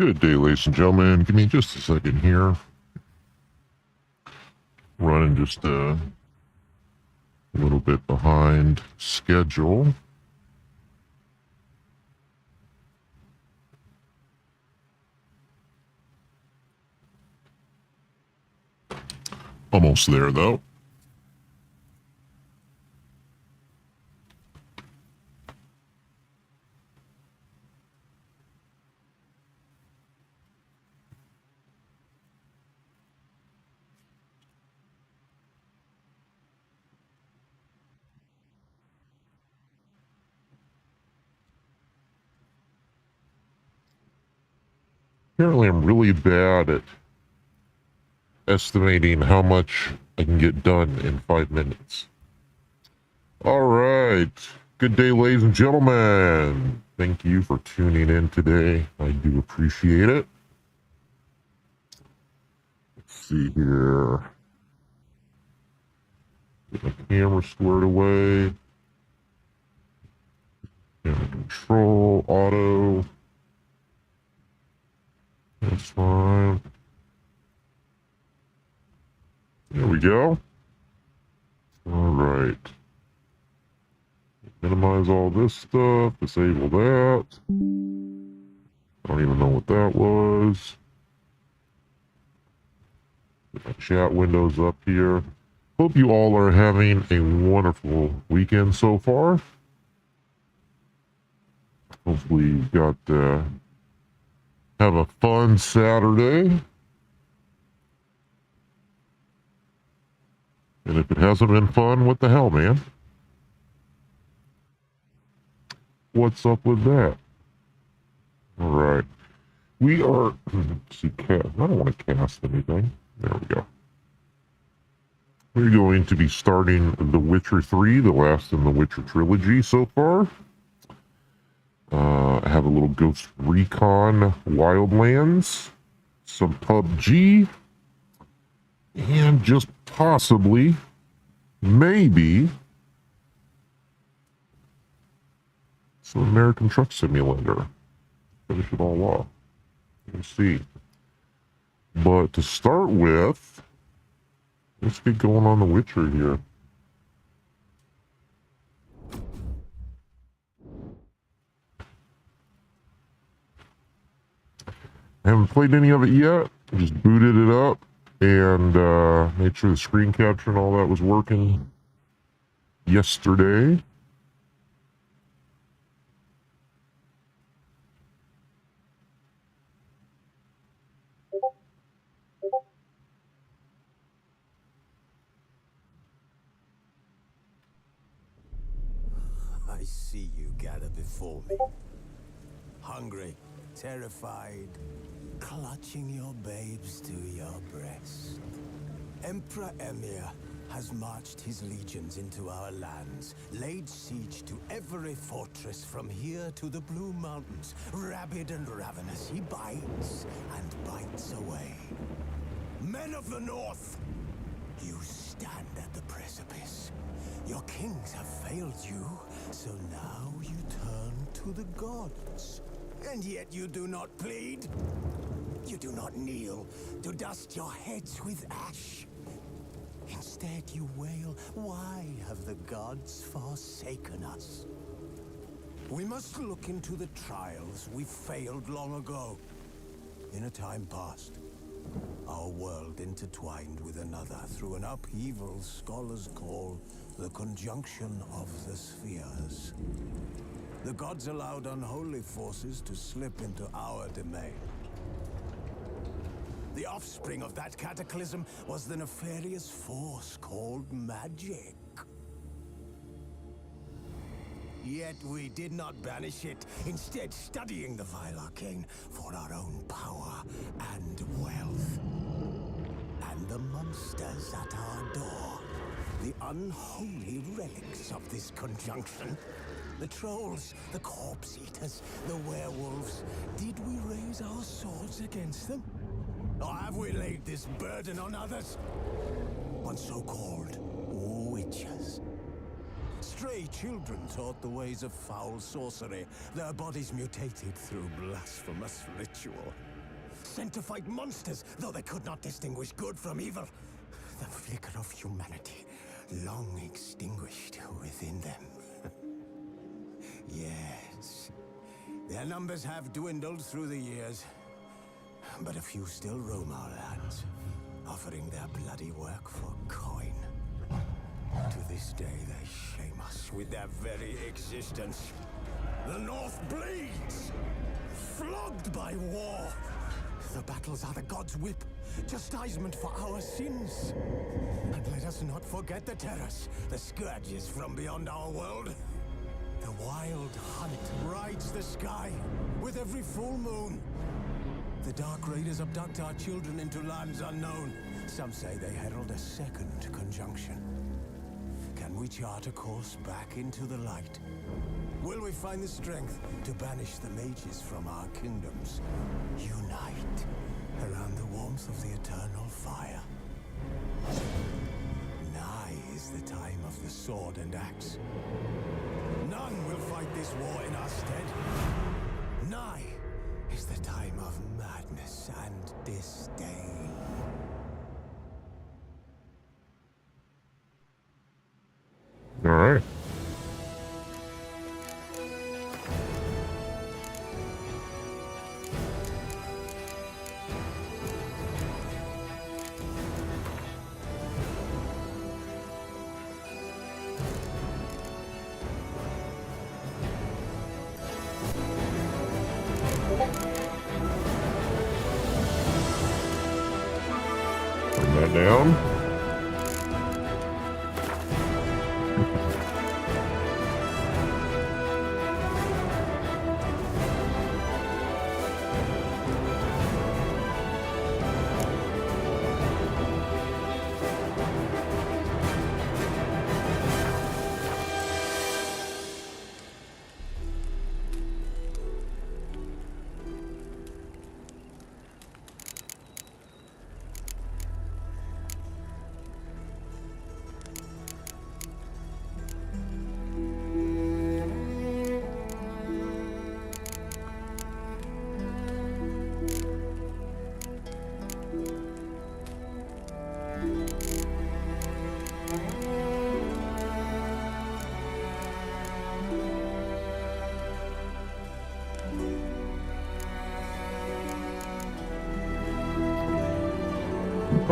Good day, ladies and gentlemen. Give me just a second here. Running just a little bit behind schedule. Almost there, though. Apparently, I'm really bad at estimating how much I can get done in 5 minutes. All right. Good day, ladies and gentlemen. Thank you for tuning in today. I do appreciate it. Let's see here. Get my camera squared away. Camera control, auto. That's fine. There we go. All right. Minimize all this stuff. Disable that. I don't even know what that was. Get my chat windows up here. Hope you all are having a wonderful weekend so far. Hopefully you've got have a fun Saturday. And if it hasn't been fun, what the hell, man? What's up with that? All right. We are, let's see, cast. I don't want to cast anything. There we go. We're going to be starting The Witcher 3, the last in the Witcher trilogy so far. I have a little Ghost Recon Wildlands, some PUBG, and just possibly, maybe, some American Truck Simulator. Finish it all off. Let's see. But to start with, let's get going on The Witcher here. I haven't played any of it yet. I just booted it up and made sure the screen capture and all that was working yesterday. I see you gather before me. Hungry, terrified, clutching your babes to your breast. Emperor Emir has marched his legions into our lands, laid siege to every fortress from here to the Blue Mountains. Rabid and ravenous, he bites and bites away. Men of the North, you stand at the precipice. Your kings have failed you, so now you turn to the gods. And yet you do not plead. You do not kneel to dust your heads with ash. Instead you wail, why have the gods forsaken us? We must look into the trials we failed long ago. In a time past, our world intertwined with another through an upheaval scholars call the conjunction of the spheres. The gods allowed unholy forces to slip into our domain. The offspring of that cataclysm was the nefarious force called magic. Yet we did not banish it, instead studying the vile arcane for our own power and wealth. And the monsters at our door, the unholy relics of this conjunction. The trolls, the corpse eaters, the werewolves. Did we raise our swords against them? Or have we laid this burden on others? On so-called witches. Stray children taught the ways of foul sorcery, their bodies mutated through blasphemous ritual. sent to fight monsters, though they could not distinguish good from evil. The flicker of humanity, long extinguished within them. Yes, their numbers have dwindled through the years, but a few still roam our lands, offering their bloody work for coin. To this day, they shame us with their very existence. The North bleeds, flogged by war. The battles are the gods' whip, chastisement for our sins. And let us not forget the terrors, the scourges from beyond our world. The wild hunt rides the sky with every full moon. The Dark Raiders abduct our children into lands unknown. Some say they herald a second conjunction. Can we chart a course back into the light? Will we find the strength to banish the mages from our kingdoms? Unite around the warmth of the eternal fire. Nigh is the time of the sword and axe. None will fight this war in our stead. Nigh is the time of madness and disdain. All right. Bring that down.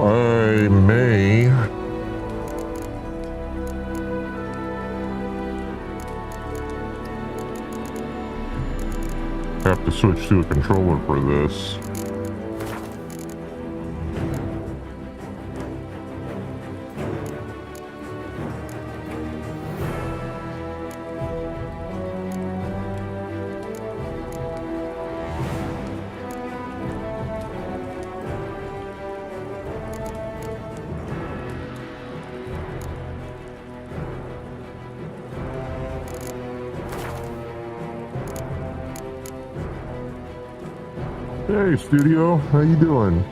I may have to switch to a controller for this. Hey, studio, how you doing?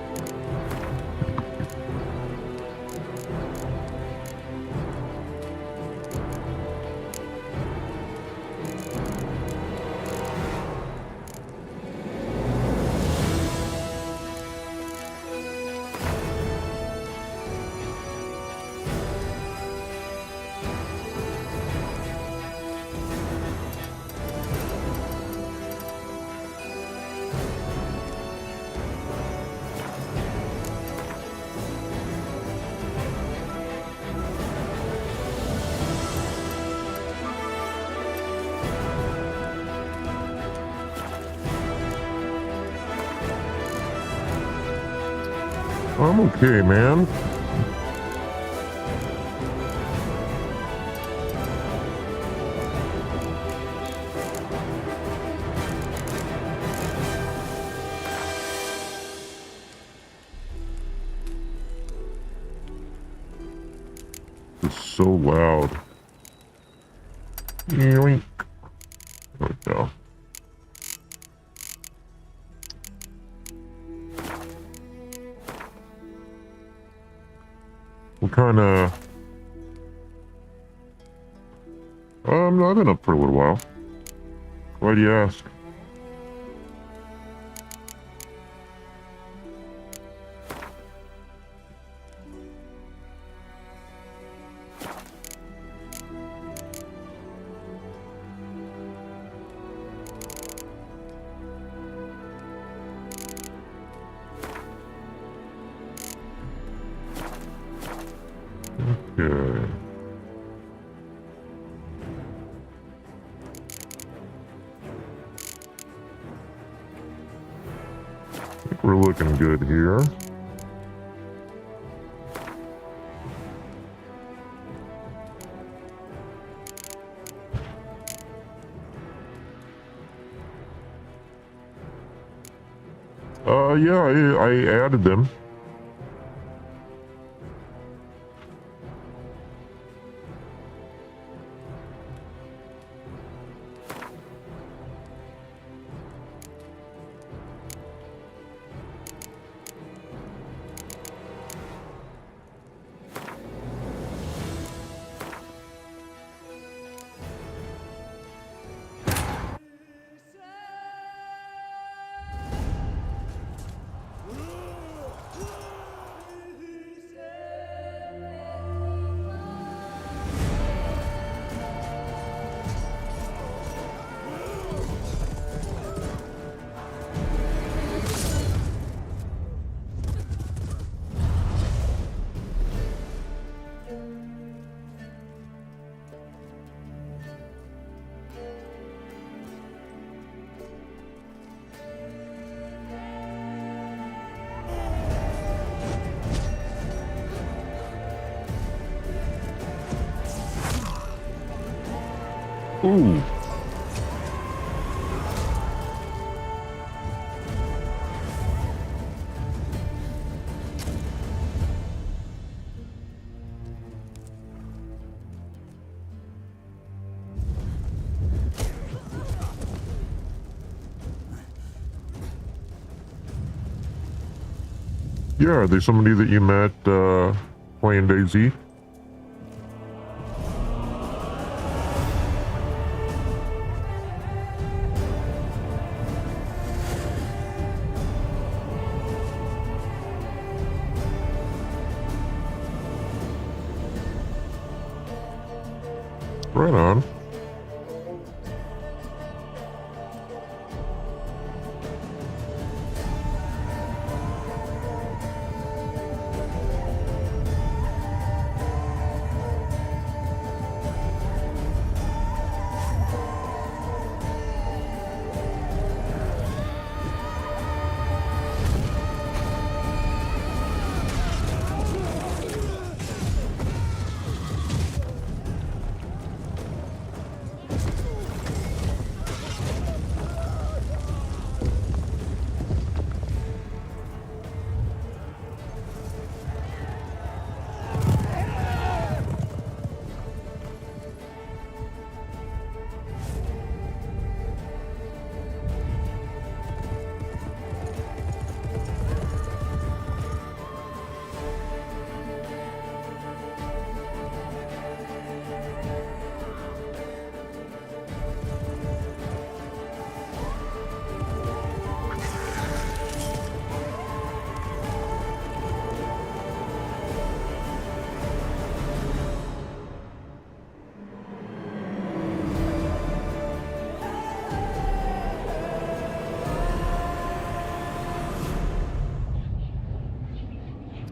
I'm okay, man. It's so loud. Yoink. There we go. What kind of... I've been up for a little while. Why do you ask? Okay. I think we're looking good here. Yeah, I added them. Ooh. Yeah, are they somebody that you met playing DayZ? Right on.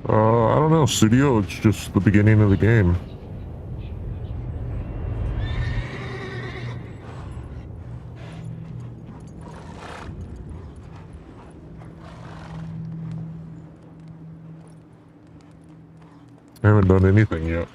I don't know, Studio, it's just the beginning of the game. I haven't done anything yet.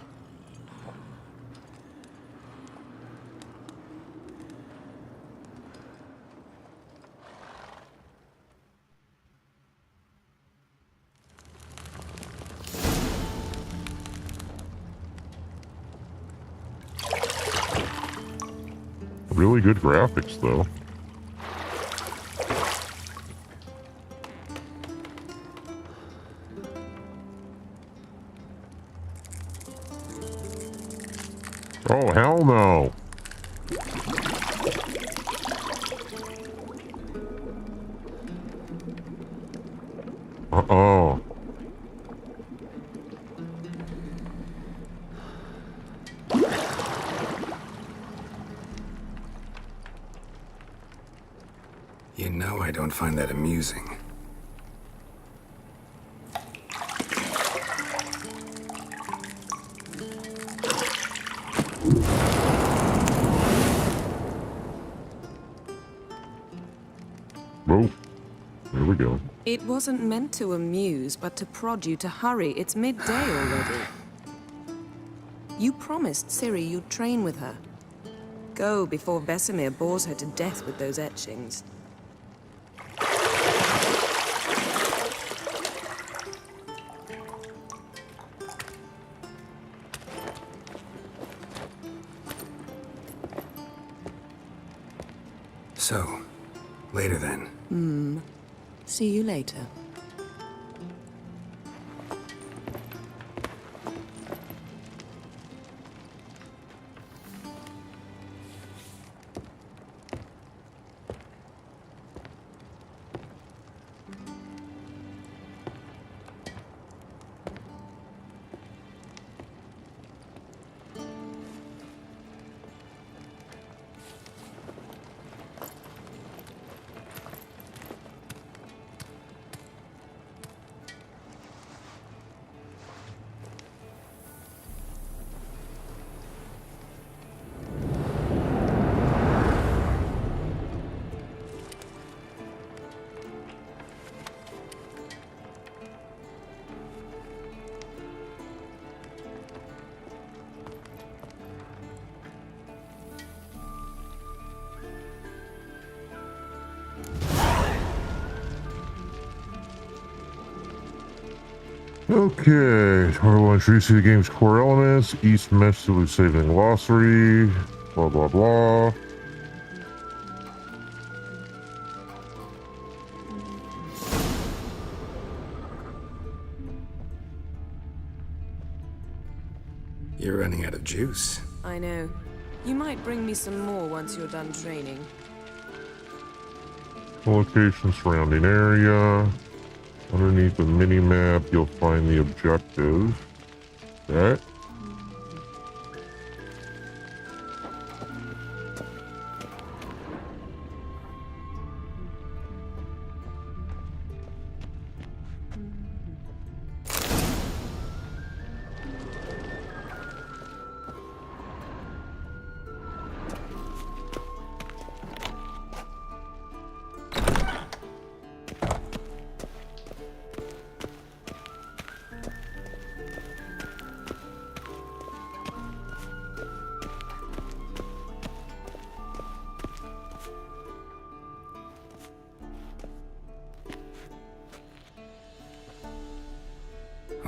Really good graphics, though. Oh, hell no. Uh-oh. You know I don't find that amusing. Oh, there we go. It wasn't meant to amuse, but to prod you to hurry. It's midday already. You promised Ciri you'd train with her. Go before Vesemir bores her to death with those etchings. So, later then. See you later. Okay, I will introduce you to the game's core elements. East massively saving glossary. Blah blah blah. You're running out of juice. I know. You might bring me some more once you're done training. Location, surrounding area. Underneath the mini-map, you'll find the objective. Okay.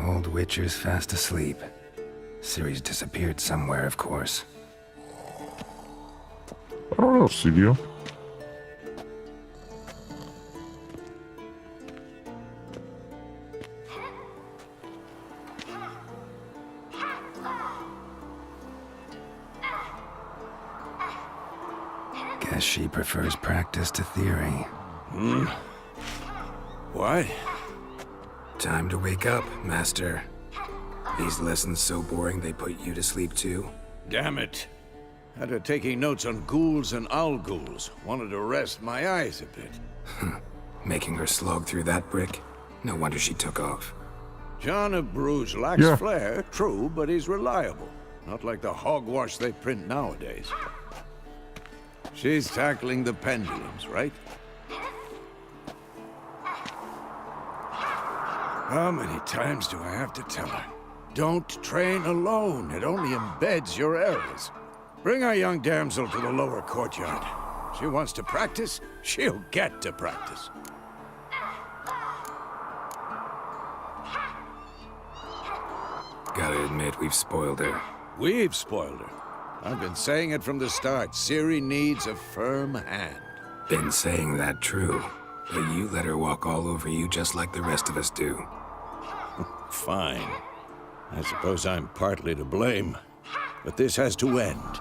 Old Witcher's fast asleep. Ciri's disappeared somewhere, of course. I don't know, studio. Guess she prefers practice to theory. What? Time to wake up, Master. These lessons so boring they put you to sleep too? Damn it. Had her taking notes on ghouls and owl ghouls. Wanted to rest my eyes a bit. Making her slog through that brick? No wonder she took off. John of Bruges lacks Yeah. flair, true, but he's reliable. Not like the hogwash they print nowadays. She's tackling the pendulums, right? How many times do I have to tell her? Don't train alone. It only embeds your errors. Bring our young damsel to the lower courtyard. She wants to practice, she'll get to practice. Gotta admit, we've spoiled her. We've spoiled her. I've been saying it from the start. Ciri needs a firm hand. Been saying that true. But you let her walk all over you just like the rest of us do. Fine. I suppose I'm partly to blame. But this has to end.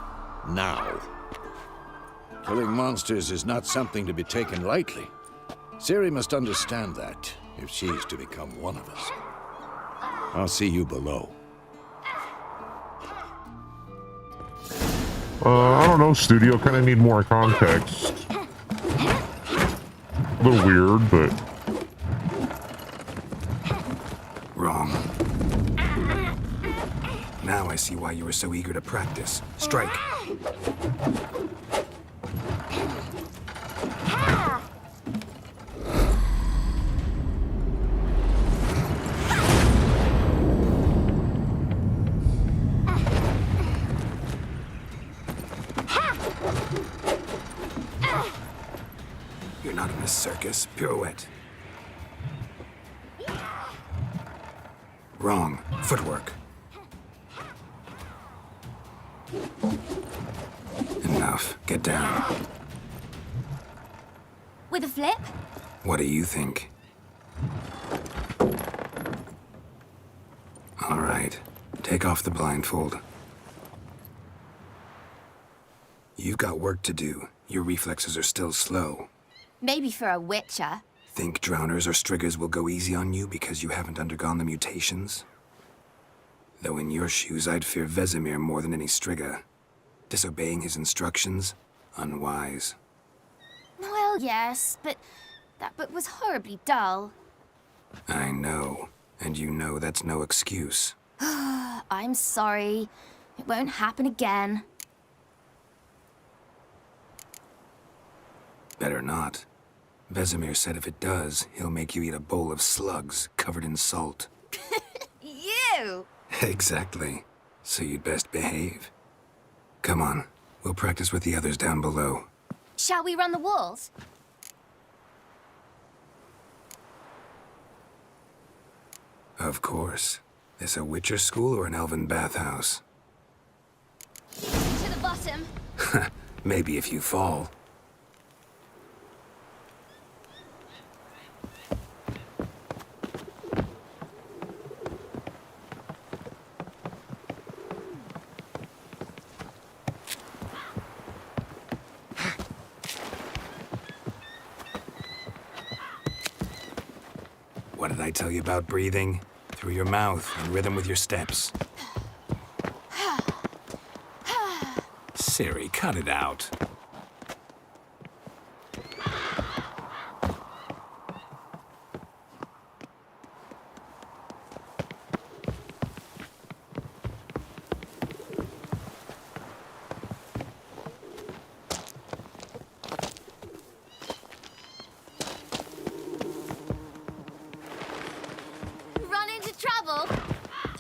Now. Killing monsters is not something to be taken lightly. Ciri must understand that, if she's to become one of us. I'll see you below. I don't know, studio. Kind of need more context. A little weird, but Wrong. Now I see why you were so eager to practice. Strike. A circus pirouette. Wrong. Footwork. Enough. Get down. With a flip? What do you think? All right. Take off the blindfold. You've got work to do. Your reflexes are still slow. Maybe for a witcher. Think drowners or striggers will go easy on you because you haven't undergone the mutations? Though in your shoes, I'd fear Vesemir more than any strigger. Disobeying his instructions? Unwise. Well, yes, but that book was horribly dull. I know. And you know that's no excuse. I'm sorry. It won't happen again. Better not. Vesemir said if it does, he'll make you eat a bowl of slugs covered in salt. You! Exactly. So you'd best behave. Come on. We'll practice with the others down below. Shall we run the walls? Of course. This a Witcher school or an elven bathhouse? To the bottom. Maybe if you fall. What did I tell you about breathing? Through your mouth, in rhythm with your steps. Ciri, cut it out. Run into trouble?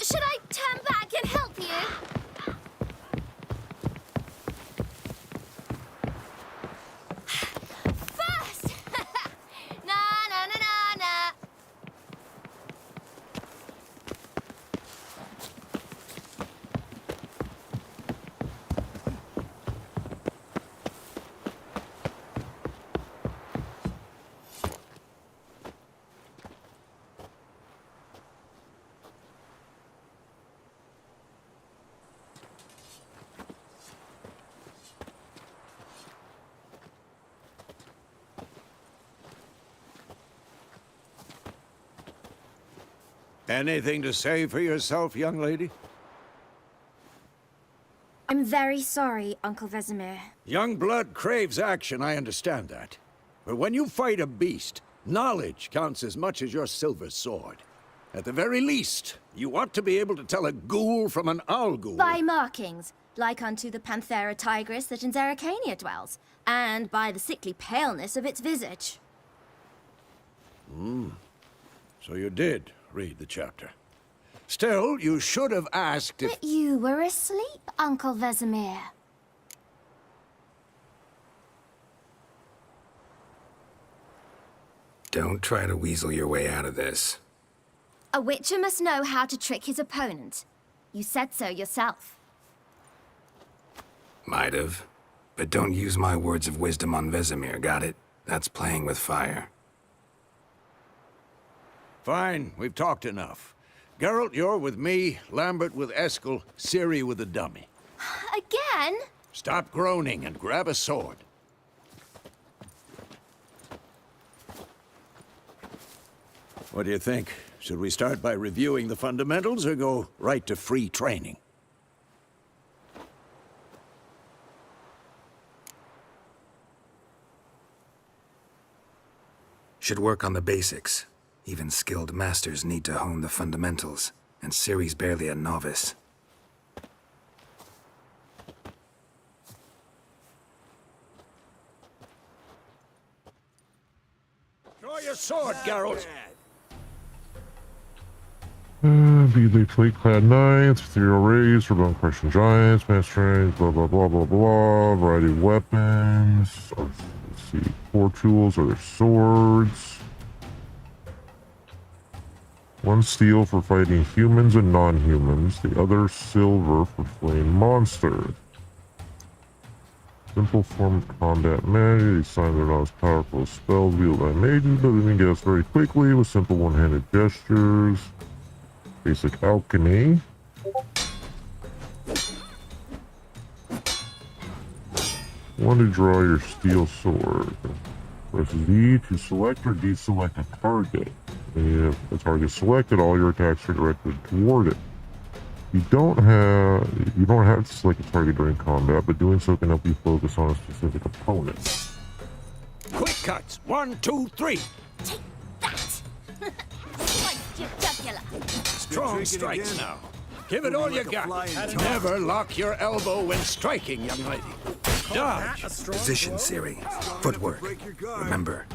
Should I turn back and help you? First! Na na na na na. Anything to say for yourself, young lady? I'm very sorry, Uncle Vesemir. Young blood craves action, I understand that. But when you fight a beast, knowledge counts as much as your silver sword. At the very least, you ought to be able to tell a ghoul from an owl ghoul. By markings, like unto the Panthera tigris that in Zerrikania dwells, and by the sickly paleness of its visage. So you did read the chapter. Still, you should have asked if... But you were asleep, Uncle Vesemir. Don't try to weasel your way out of this. A witcher must know how to trick his opponent. You said so yourself. Might have. But don't use my words of wisdom on Vesemir, got it? That's playing with fire. Fine, we've talked enough. Geralt, you're with me, Lambert with Eskel, Ciri with the dummy. Again? Stop groaning and grab a sword. What do you think? Should we start by reviewing the fundamentals or go right to free training? Should work on the basics. Even skilled masters need to hone the fundamentals, and Ciri's barely a novice. Draw your sword, Geralt! Be the plate-clad knights, ethereal rays, for bone crushing giants, mass strength, blah blah blah blah blah, variety of weapons. see. Core tools are their swords. One steel for fighting humans and non-humans. The other silver for slaying monsters. Simple form of combat magic. These signs are not as powerful as spells wielded by mages, but they can get us very quickly with simple one-handed gestures. Basic alchemy. One to draw your steel sword. Press Z to select or deselect a target. If the target selected, all your attacks are directed toward it. You don't have to select a target during combat, but doing so can help you focus on a specific opponent. Quick cuts. 1, 2, 3. Take that! Slice your jugular. Strong strikes now. Give it all you got. flying Never lock your elbow when striking, young lady. Dodge. Position, Ciri. Footwork. Break your guard. Remember.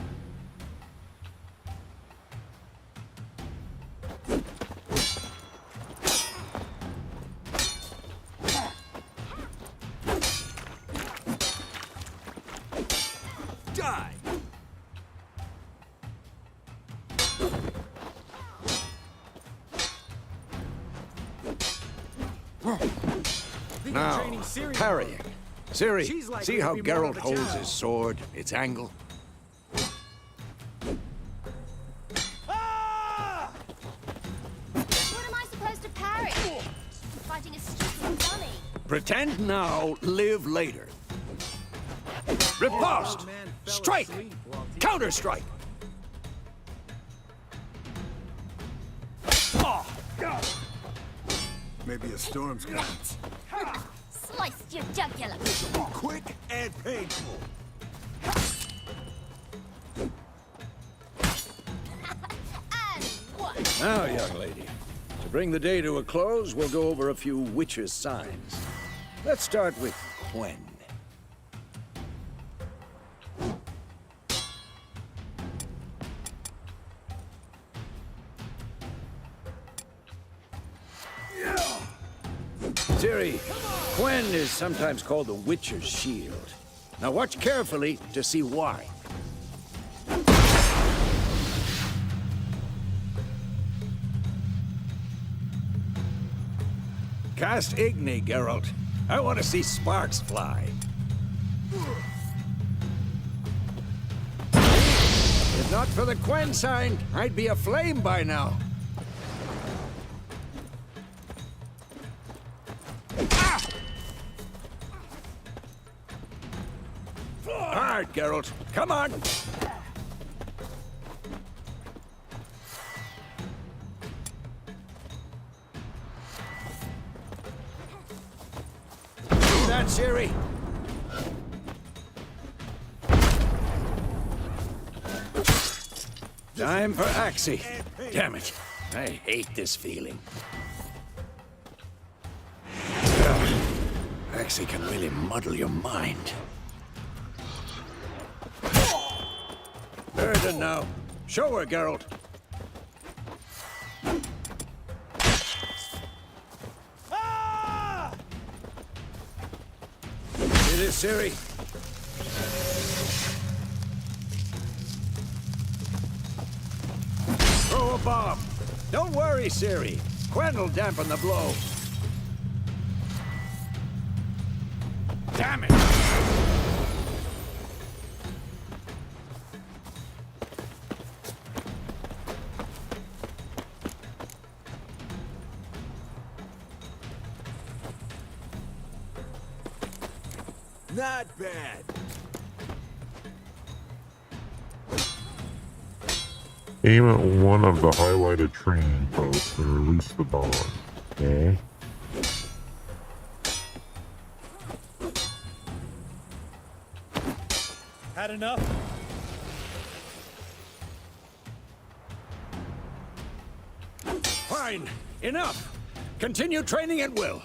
Die! Now, parrying. Ciri, She's like see how maybe more Geralt of a holds child. his sword, its angle? What am I supposed to parry? I'm fighting a stupid dummy. Pretend now, live later. Riposte! Strike! Counter-strike! Maybe a storm's coming. Sliced your jugular. Quick and painful. And one. Now, young lady, to bring the day to a close, we'll go over a few witches' signs. Let's start with Quen. Ciri, Quen is sometimes called the Witcher's Shield. Now watch carefully to see why. Cast Igni, Geralt. I want to see sparks fly. If not for the Quen sign, I'd be aflame by now. Hard, Geralt. Come on. That, Ciri. Time for Axie. Damn it. I hate this feeling. Axie can really muddle your mind. Burden now. Show her, Geralt. See this, Ciri? Throw a bomb. Don't worry, Ciri. Quen will dampen the blow. Damn it! Not bad. Aim at one of the highlighted training posts and release the bomb. Okay. Had enough? Fine. Enough. Continue training at will.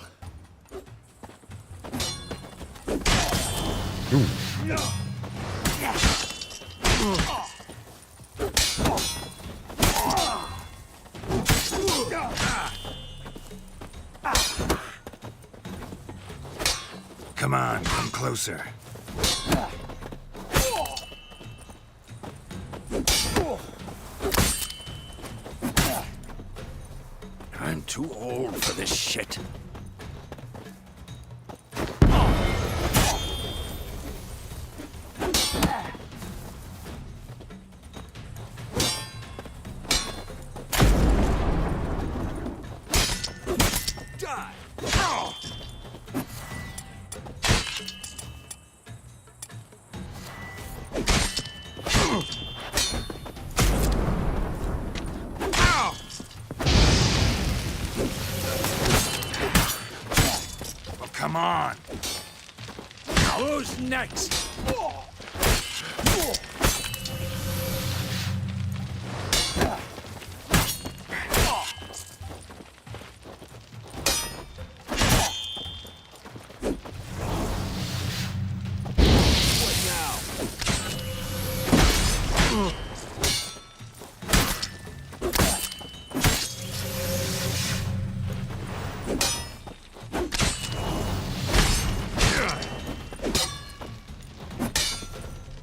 Come on, come closer. too old for this shit. Come on! Who's next?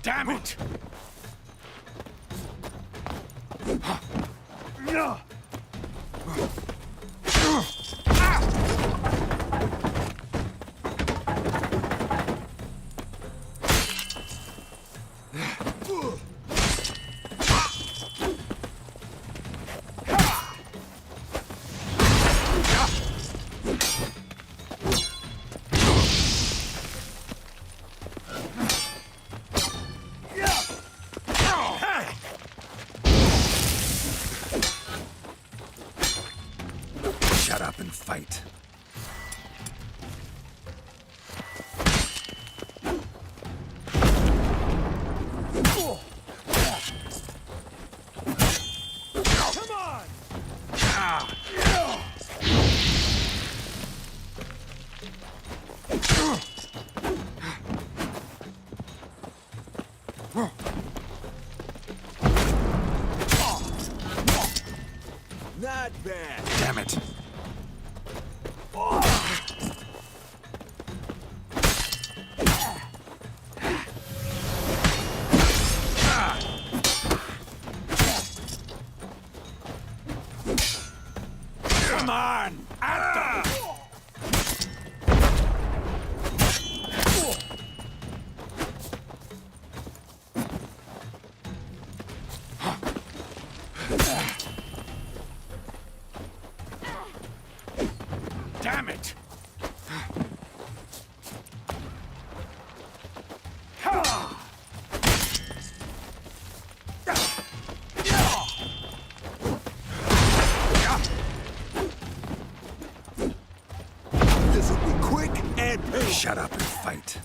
Damn it! Shut up and fight. Come on! Not bad. Damn it. Come on! At them! Damn it! This will be quick and painful. Shut up and fight.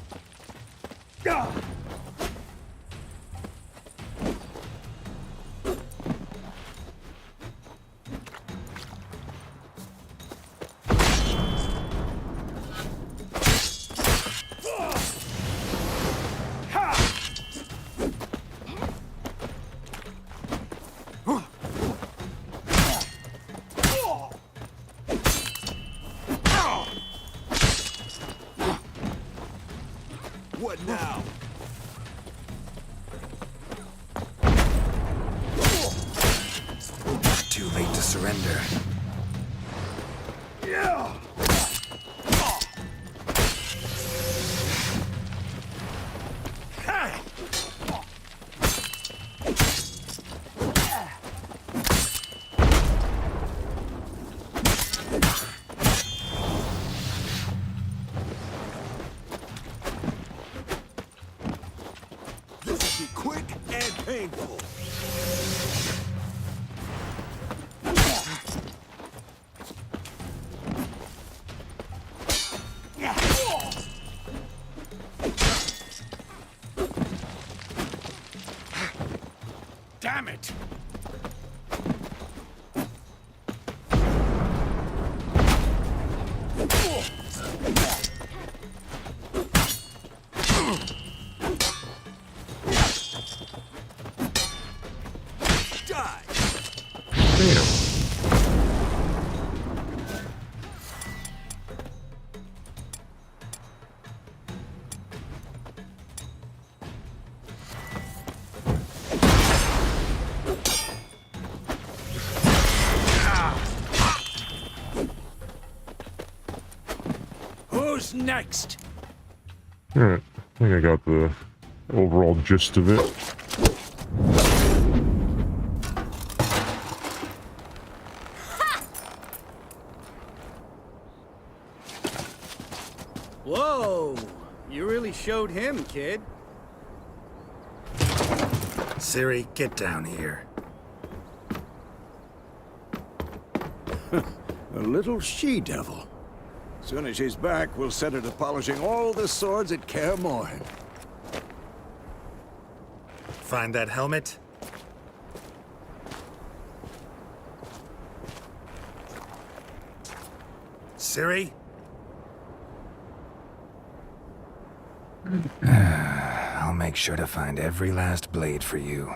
What now? Too late to surrender. This will be quick and painful. Damn it! Die! Damn. Who's next? Alright, I think I got the overall gist of it. Whoa! You really showed him, kid. Ciri, get down here. A little she-devil. Soon as she's back, we'll set her to polishing all the swords at Kaer Morhen. Find that helmet? Ciri? I'll make sure to find every last blade for you.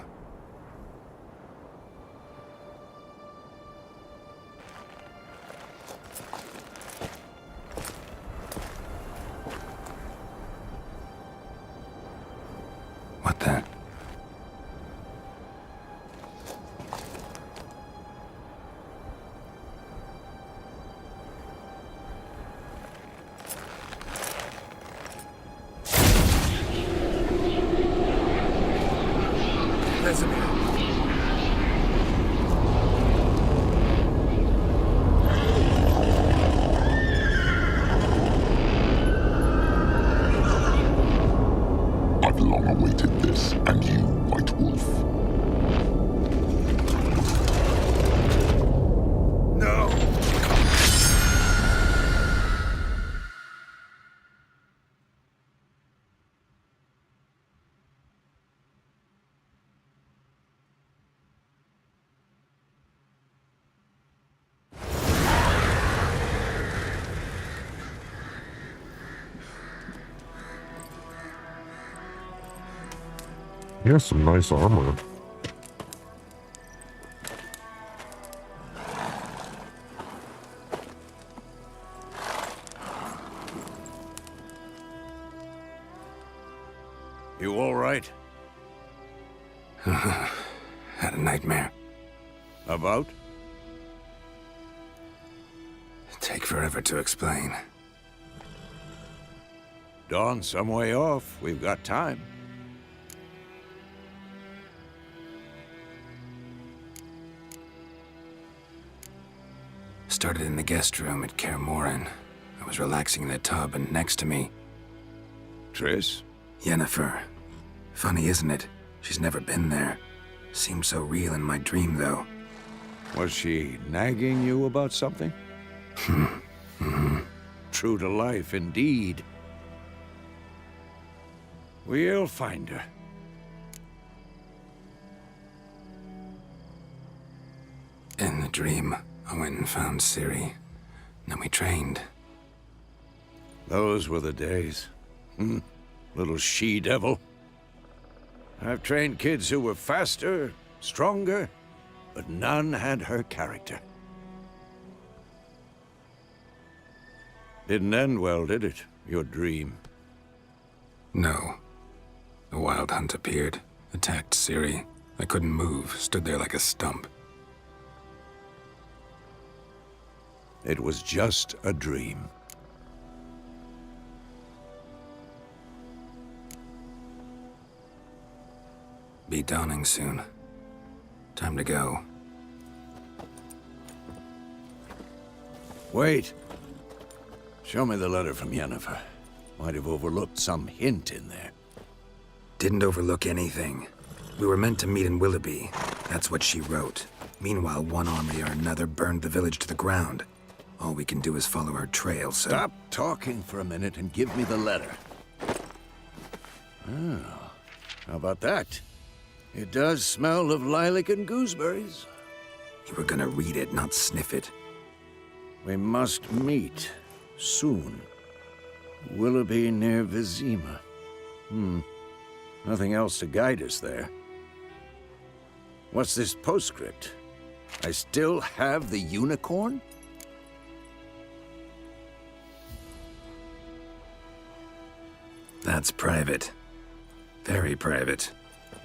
What the? Vesemir. I've long awaited this, and you, White Wolf. No! He has some nice armor. You all right? Had a nightmare. About? Take forever to explain. Dawn's some way off. We've got time. Started in the guest room at Kaer Morhen. I was relaxing in the tub, and next to me, Triss? Yennefer. Funny, isn't it? She's never been there. Seemed so real in my dream, though. Was she nagging you about something? True to life, indeed. We'll find her. In the dream, I went and found Ciri. Then we trained. Those were the days. Little she-devil. I've trained kids who were faster, stronger, but none had her character. Didn't end well, did it? Your dream? No. A wild hunt appeared, attacked Ciri. I couldn't move, stood there like a stump. It was just a dream. Be dawning soon. Time to go. Wait. Show me the letter from Yennefer. Might have overlooked some hint in there. Didn't overlook anything. We were meant to meet in Willoughby. That's what she wrote. Meanwhile, one army or another burned the village to the ground. All we can do is follow her trail, so... Stop talking for a minute and give me the letter. Oh, how about that? It does smell of lilac and gooseberries. You were gonna read it, not sniff it. We must meet soon. Willoughby near Vizima. Nothing else to guide us there. What's this postscript? I still have the unicorn? That's private. Very private.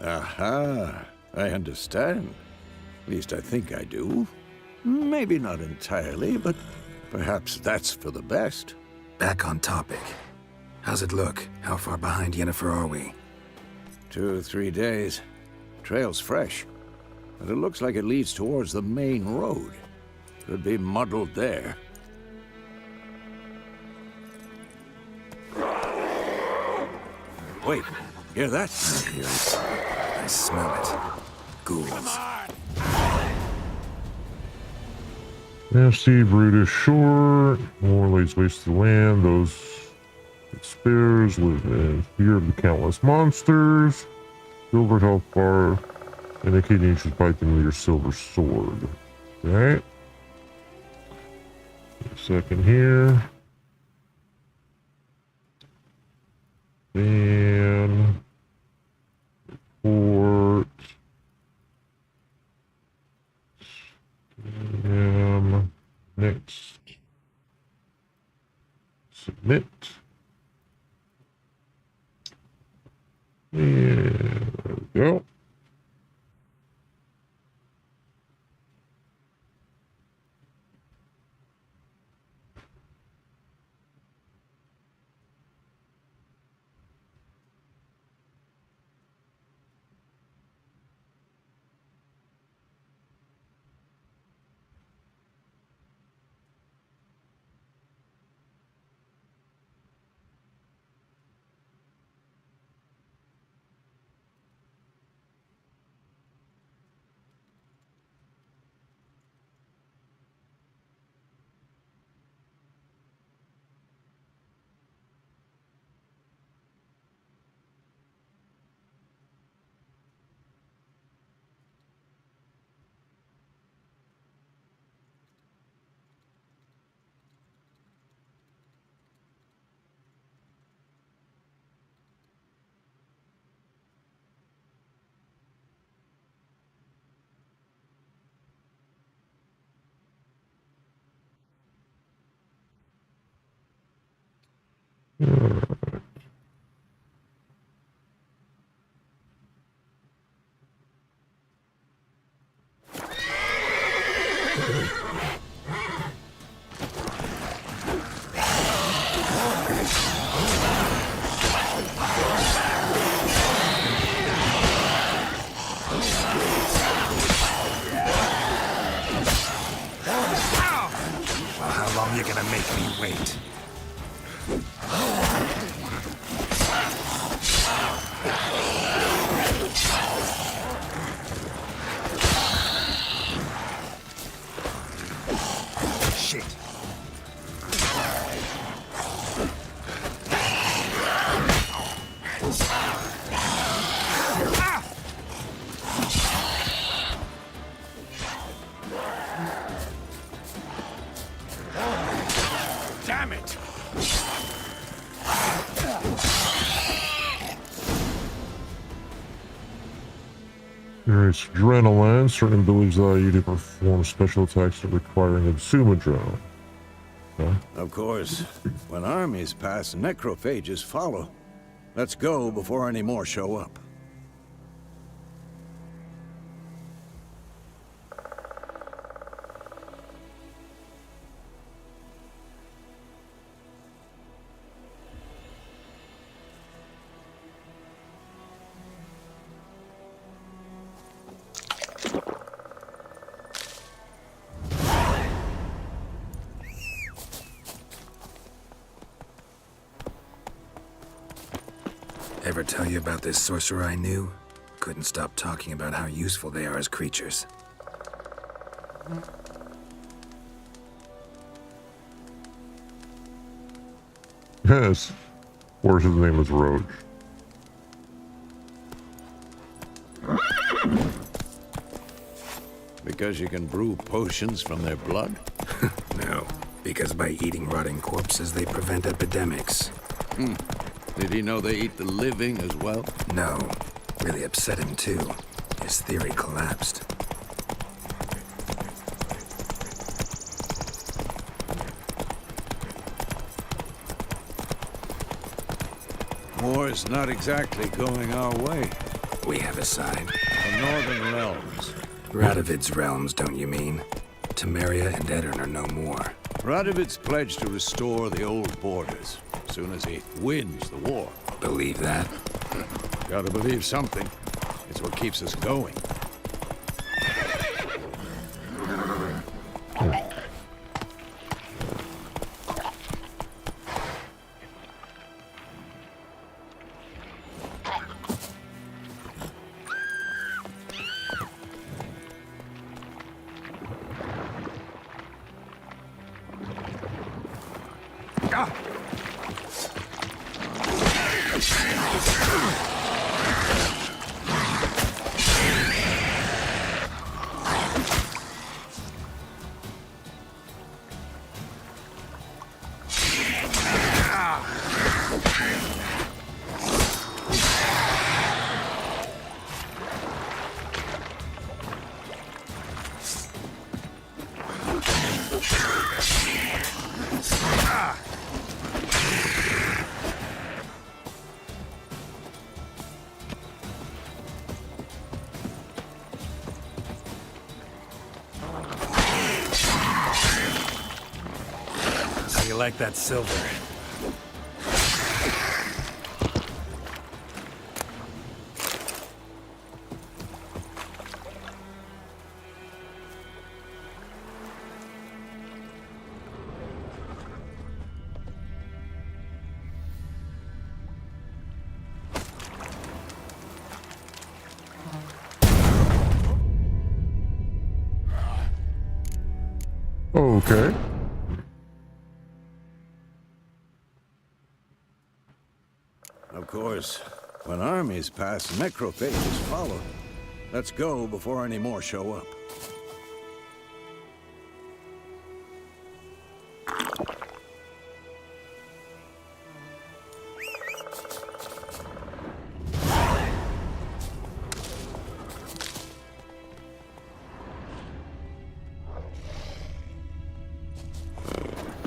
Aha, I understand. At least I think I do. Maybe not entirely, but perhaps that's for the best. Back on topic. How's it look? How far behind Yennefer are we? 2 or 3 days. Trail's fresh, but it looks like it leads towards the main road. Could be muddled there. Wait, hear that? I hear it. I smell it. Ghouls. Nasty, brutish, short. More lays waste to the land. Those it spares live in fear of the countless monsters. Silver health bar, indicating you should fight them with your silver sword. Alright. A second here. Then report. Next. Submit. And there we go. How long you gonna make me wait? Shit. Damn it! There's adrenaline. Certain abilities allow you to perform special attacks that require an consume adrenaline. Okay. Of course, when armies pass, necrophages follow. Let's go before any more show up. Ever tell you about this sorcerer I knew? Couldn't stop talking about how useful they are as creatures. Yes. Of course, his name is Roach. Because you can brew potions from their blood? No, because by eating rotting corpses, they prevent epidemics. Did he know they eat the living as well? No, really upset him too. His theory collapsed. War's not exactly going our way. We have a side. The Northern Realms. Radovid's realms, don't you mean? Temeria and Edirn are no more. Radovid's pledged to restore the old borders as soon as he wins the war. Believe that? Gotta believe something. It's what keeps us going. How you like that silver? Okay. Of course, when armies pass, necrophages follow. Let's go before any more show up.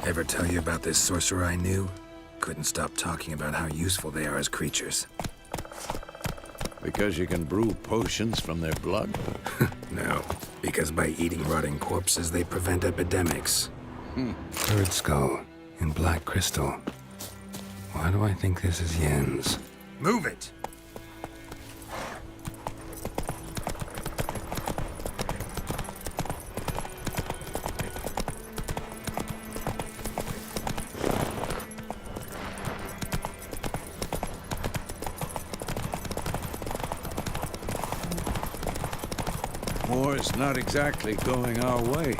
Ever tell you about this sorcerer I knew? Couldn't stop talking about how useful they are as creatures. Because you can brew potions from their blood? No, because by eating rotting corpses, they prevent epidemics. Bird skull and black crystal. Why do I think this is Yen's? Move it! War's not exactly going our way.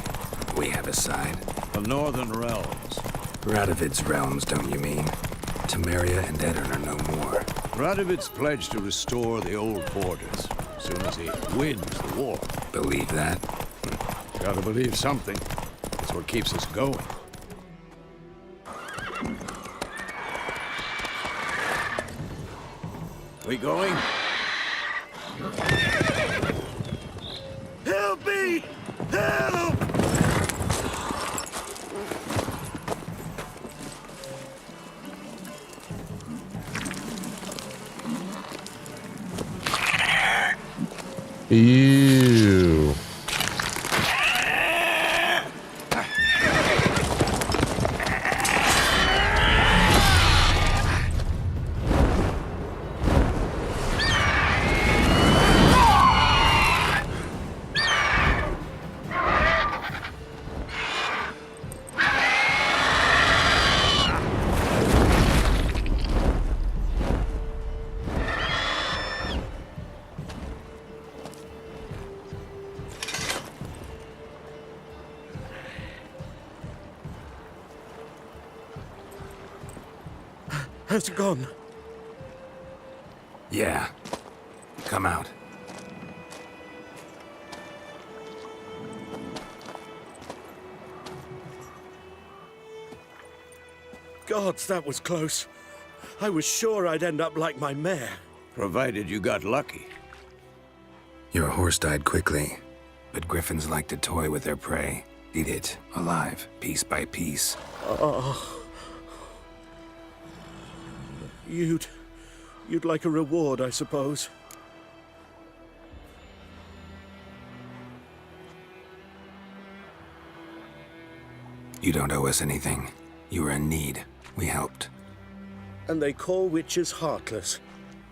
We have a side. The Northern Realms. Radovid's realms, don't you mean? Temeria and Edirn are no more. Radovid's pledged to restore the old borders as soon as he wins the war. Believe that? Gotta believe something. It's what keeps us going. We going? Help me! Help! Ew. How's it gone? Yeah. Come out. Gods, that was close. I was sure I'd end up like my mare. Provided you got lucky. Your horse died quickly, but griffins like to toy with their prey. Eat it, alive, piece by piece. You'd like a reward, I suppose. You don't owe us anything. You were in need. We helped. And they call witches heartless.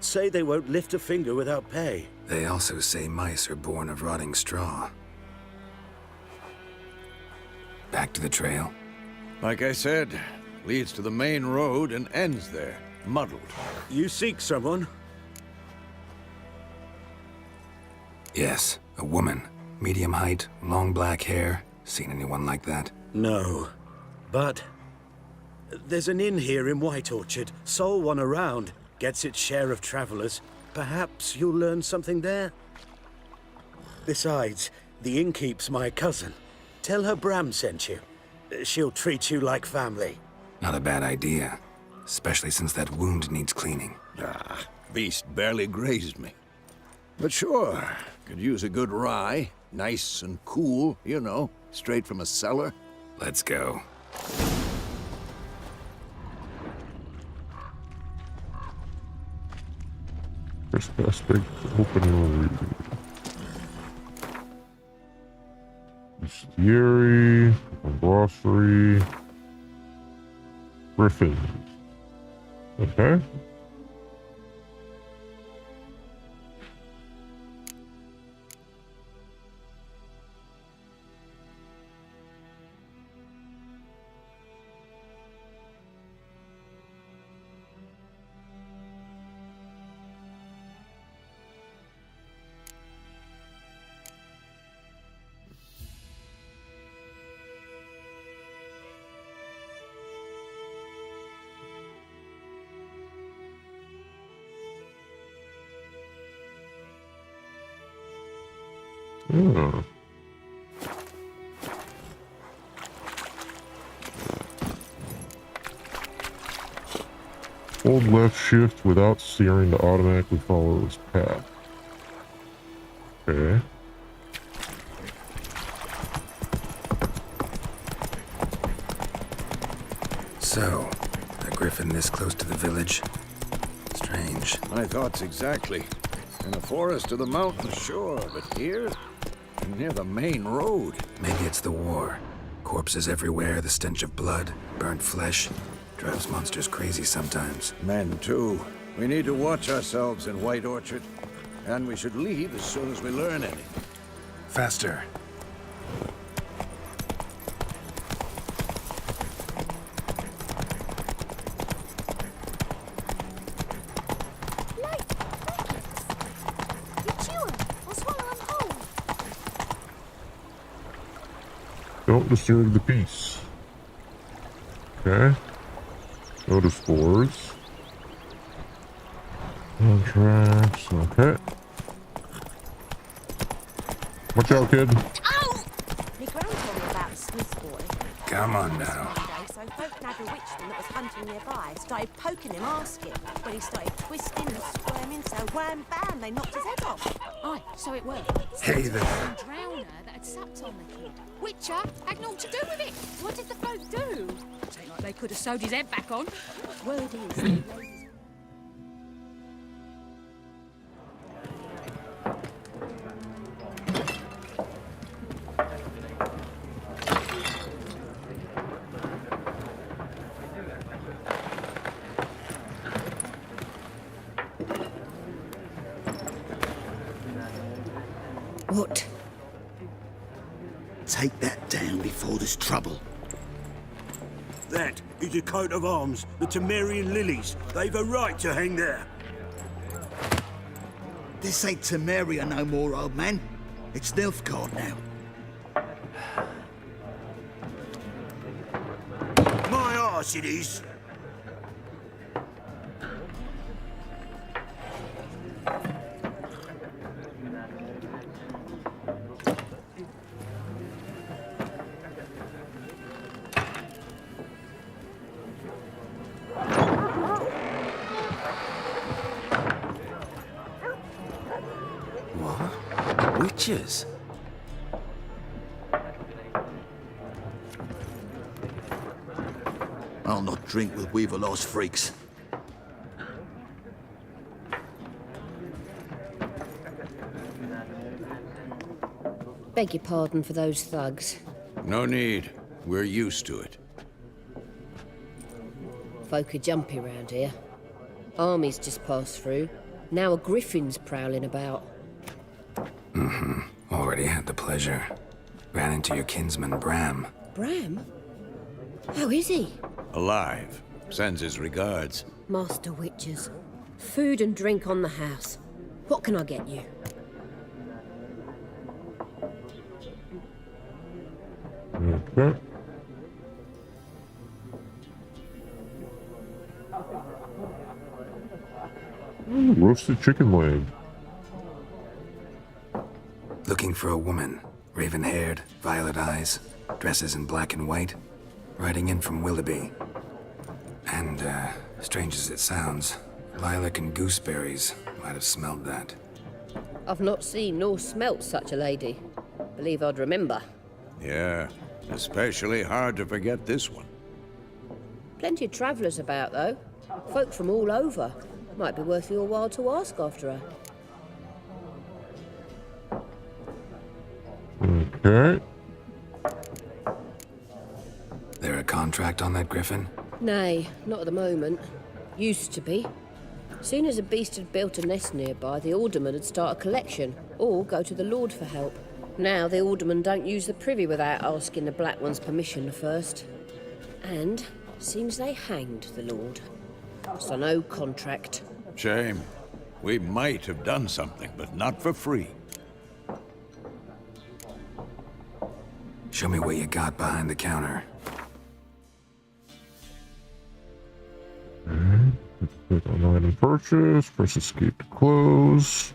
Say they won't lift a finger without pay. They also say mice are born of rotting straw. Back to the trail. Like I said, leads to the main road and ends there, muddled. You seek someone? Yes, a woman. Medium height, long black hair. Seen anyone like that? No. But there's an inn here in White Orchard. Sole one around. Gets its share of travelers. Perhaps you'll learn something there? Besides, the innkeep's my cousin. Tell her Bram sent you. She'll treat you like family. Not a bad idea. Especially since that wound needs cleaning. Ah, beast barely grazed me. But sure, could use a good rye. Nice and cool, you know, straight from a cellar. Let's go. First aspect, open Bestiary, glossary, Griffin. Okay. Yeah. Hold left shift without steering to automatically follow this path. Okay. So, a griffin this close to the village? Strange. My thoughts exactly. In the forest or the mountains, sure, but here? Near the main road. Maybe it's the war. Corpses everywhere, the stench of blood, burnt flesh. Drives monsters crazy sometimes. Men, too. We need to watch ourselves in White Orchard. And we should leave as soon as we learn anything. Faster. Don't disturb the peace. Okay. Go to spores. Contracts. Okay. Watch out, kid. Ow! My gran told me about a Smith boy. Come on now. One day, so folk had a witchman that was hunting nearby. Started poking him, asking. When he started twisting and squirming, so wham bam, they knocked his head off. Aye, so it worked. Hey there. Some drowner that had sucked on the kid. Witcher had naught to do with it. What did the folk do? Say like they could have sewed his head back on. Word is, the ladies What? Take that down before there's trouble. That is a coat of arms, the Temerian lilies. They've a right to hang there. This ain't Temeria no more, old man. It's Nilfgaard now. My arse it is. Witches? I'll not drink with Weaverlaw's freaks. Beg your pardon for those thugs. No need. We're used to it. Folk are jumpy round here. Armies just passed through. Now a griffin's prowling about. Already had the pleasure. Ran into your kinsman, Bram. Bram? How is he? Alive. Sends his regards. Master Witchers. Food and drink on the house. What can I get you? Okay. Ooh, roasted chicken leg. Looking for a woman. Raven-haired, violet eyes, dresses in black and white. Riding in from Willoughby. And, strange as it sounds, lilac and gooseberries might have smelled that. I've not seen nor smelt such a lady. Believe I'd remember. Yeah, especially hard to forget this one. Plenty of travellers about, though. Folk from all over. Might be worth your while to ask after her. Okay. There a contract on that griffin? Nay, not at the moment. Used to be. Soon as a beast had built a nest nearby, the alderman would start a collection, or go to the Lord for help. Now the alderman don't use the privy without asking the Black One's permission first. And seems they hanged the Lord. So no contract. Shame. We might have done something, but not for free. Show me what you got behind the counter. Click on item purchase, press escape to close.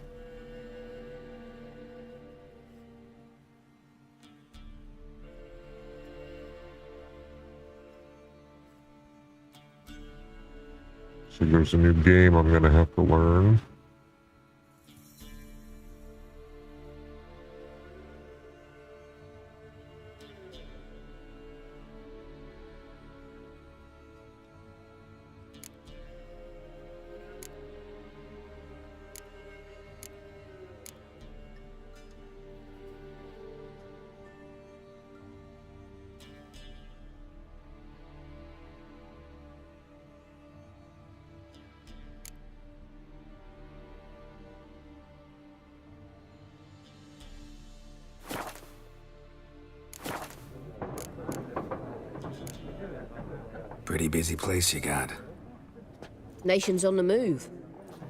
So there's a new game I'm gonna have to learn. Pretty busy place you got. Nations on the move.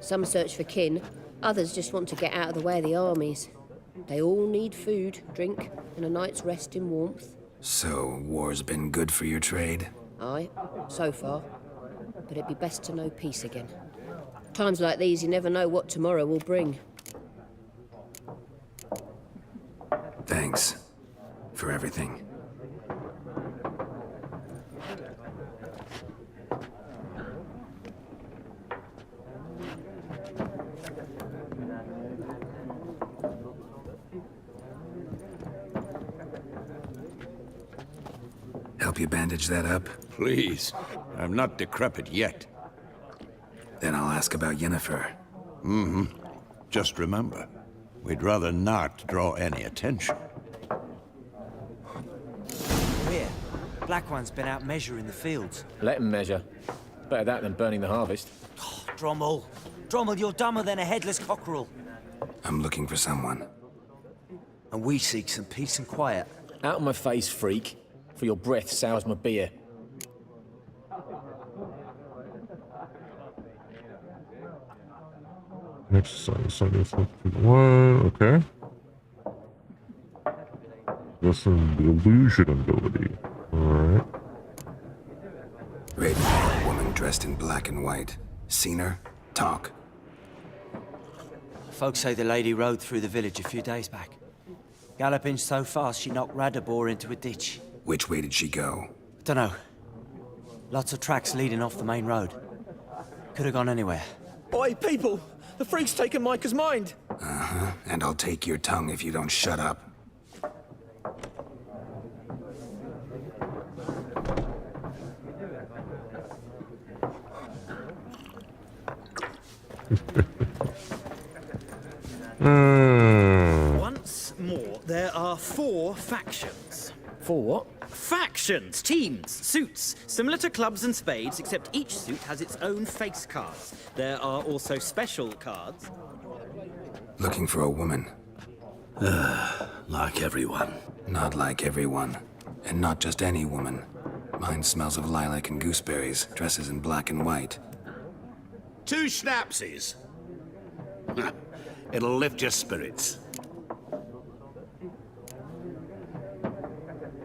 Some search for kin, others just want to get out of the way of the armies. They all need food, drink, and a night's rest in warmth. So, war's been good for your trade? Aye, so far. But it'd be best to know peace again. Times like these, you never know what tomorrow will bring. Thanks. For everything. Help you bandage that up? Please. I'm not decrepit yet. Then I'll ask about Yennefer. Just remember, we'd rather not draw any attention. Here, Black One's been out measuring the fields. Let him measure. Better that than burning the harvest. Oh, Drommel! Drommel, you're dumber than a headless cockerel. I'm looking for someone. And we seek some peace and quiet. Out of my face, freak. For your breath sours my beer. Exercise, one. Okay. Listen, delusion ability. Alright. Raven, woman dressed in black and white. Seen her? Talk. Folks say the lady rode through the village a few days back. Galloping so fast she knocked Radabor into a ditch. Which way did she go? Dunno. Lots of tracks leading off the main road. Could have gone anywhere. Oi, people! The freak's taken Micah's mind! Uh-huh. And I'll take your tongue if you don't shut up. Once more, there are 4 factions. 4 what? Factions! Factions, teams, suits, similar to clubs and spades, except each suit has its own face cards. There are also special cards. Looking for a woman. Like everyone. Not like everyone. And not just any woman. Mine smells of lilac and gooseberries, dresses in black and white. 2 schnapsies. It'll lift your spirits.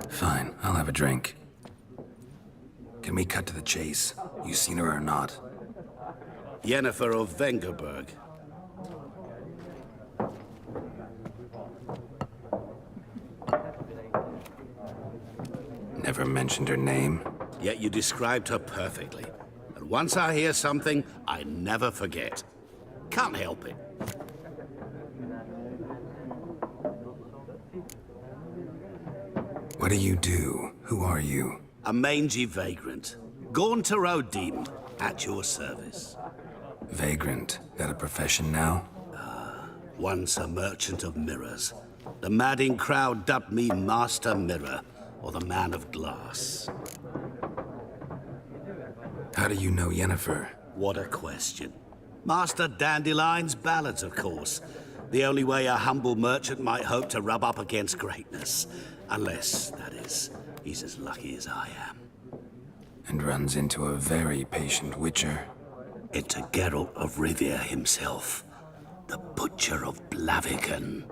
Fine, I'll have a drink. Can we cut to the chase? You seen her or not? Yennefer of Vengerberg. Never mentioned her name. Yet you described her perfectly. And once I hear something, I never forget. Can't help it. What do you do? Who are you? A mangy vagrant. Gaunter Odin, at your service. Vagrant. Got a profession now? Once a merchant of mirrors. The madding crowd dubbed me Master Mirror, or the Man of Glass. How do you know Yennefer? What a question. Master Dandelion's ballads, of course. The only way a humble merchant might hope to rub up against greatness. Unless, that is, he's as lucky as I am. And runs into a very patient witcher. Into Geralt of Rivia himself. The Butcher of Blaviken.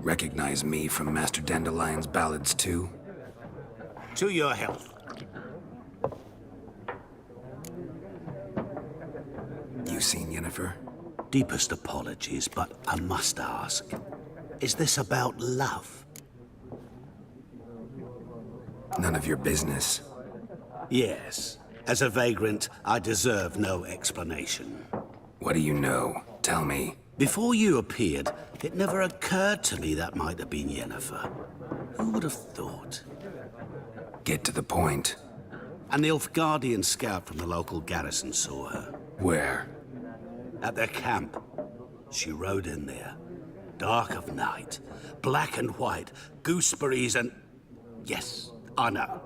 Recognize me from Master Dandelion's ballads too? To your health. You seen Yennefer? Deepest apologies, but I must ask. Is this about love? None of your business. Yes. As a vagrant, I deserve no explanation. What do you know? Tell me. Before you appeared, it never occurred to me that might have been Yennefer. Who would have thought? Get to the point. An Nilfgaardian scout from the local garrison saw her. Where? At their camp. She rode in there. Dark of night. Black and white. Gooseberries and... Yes, I know.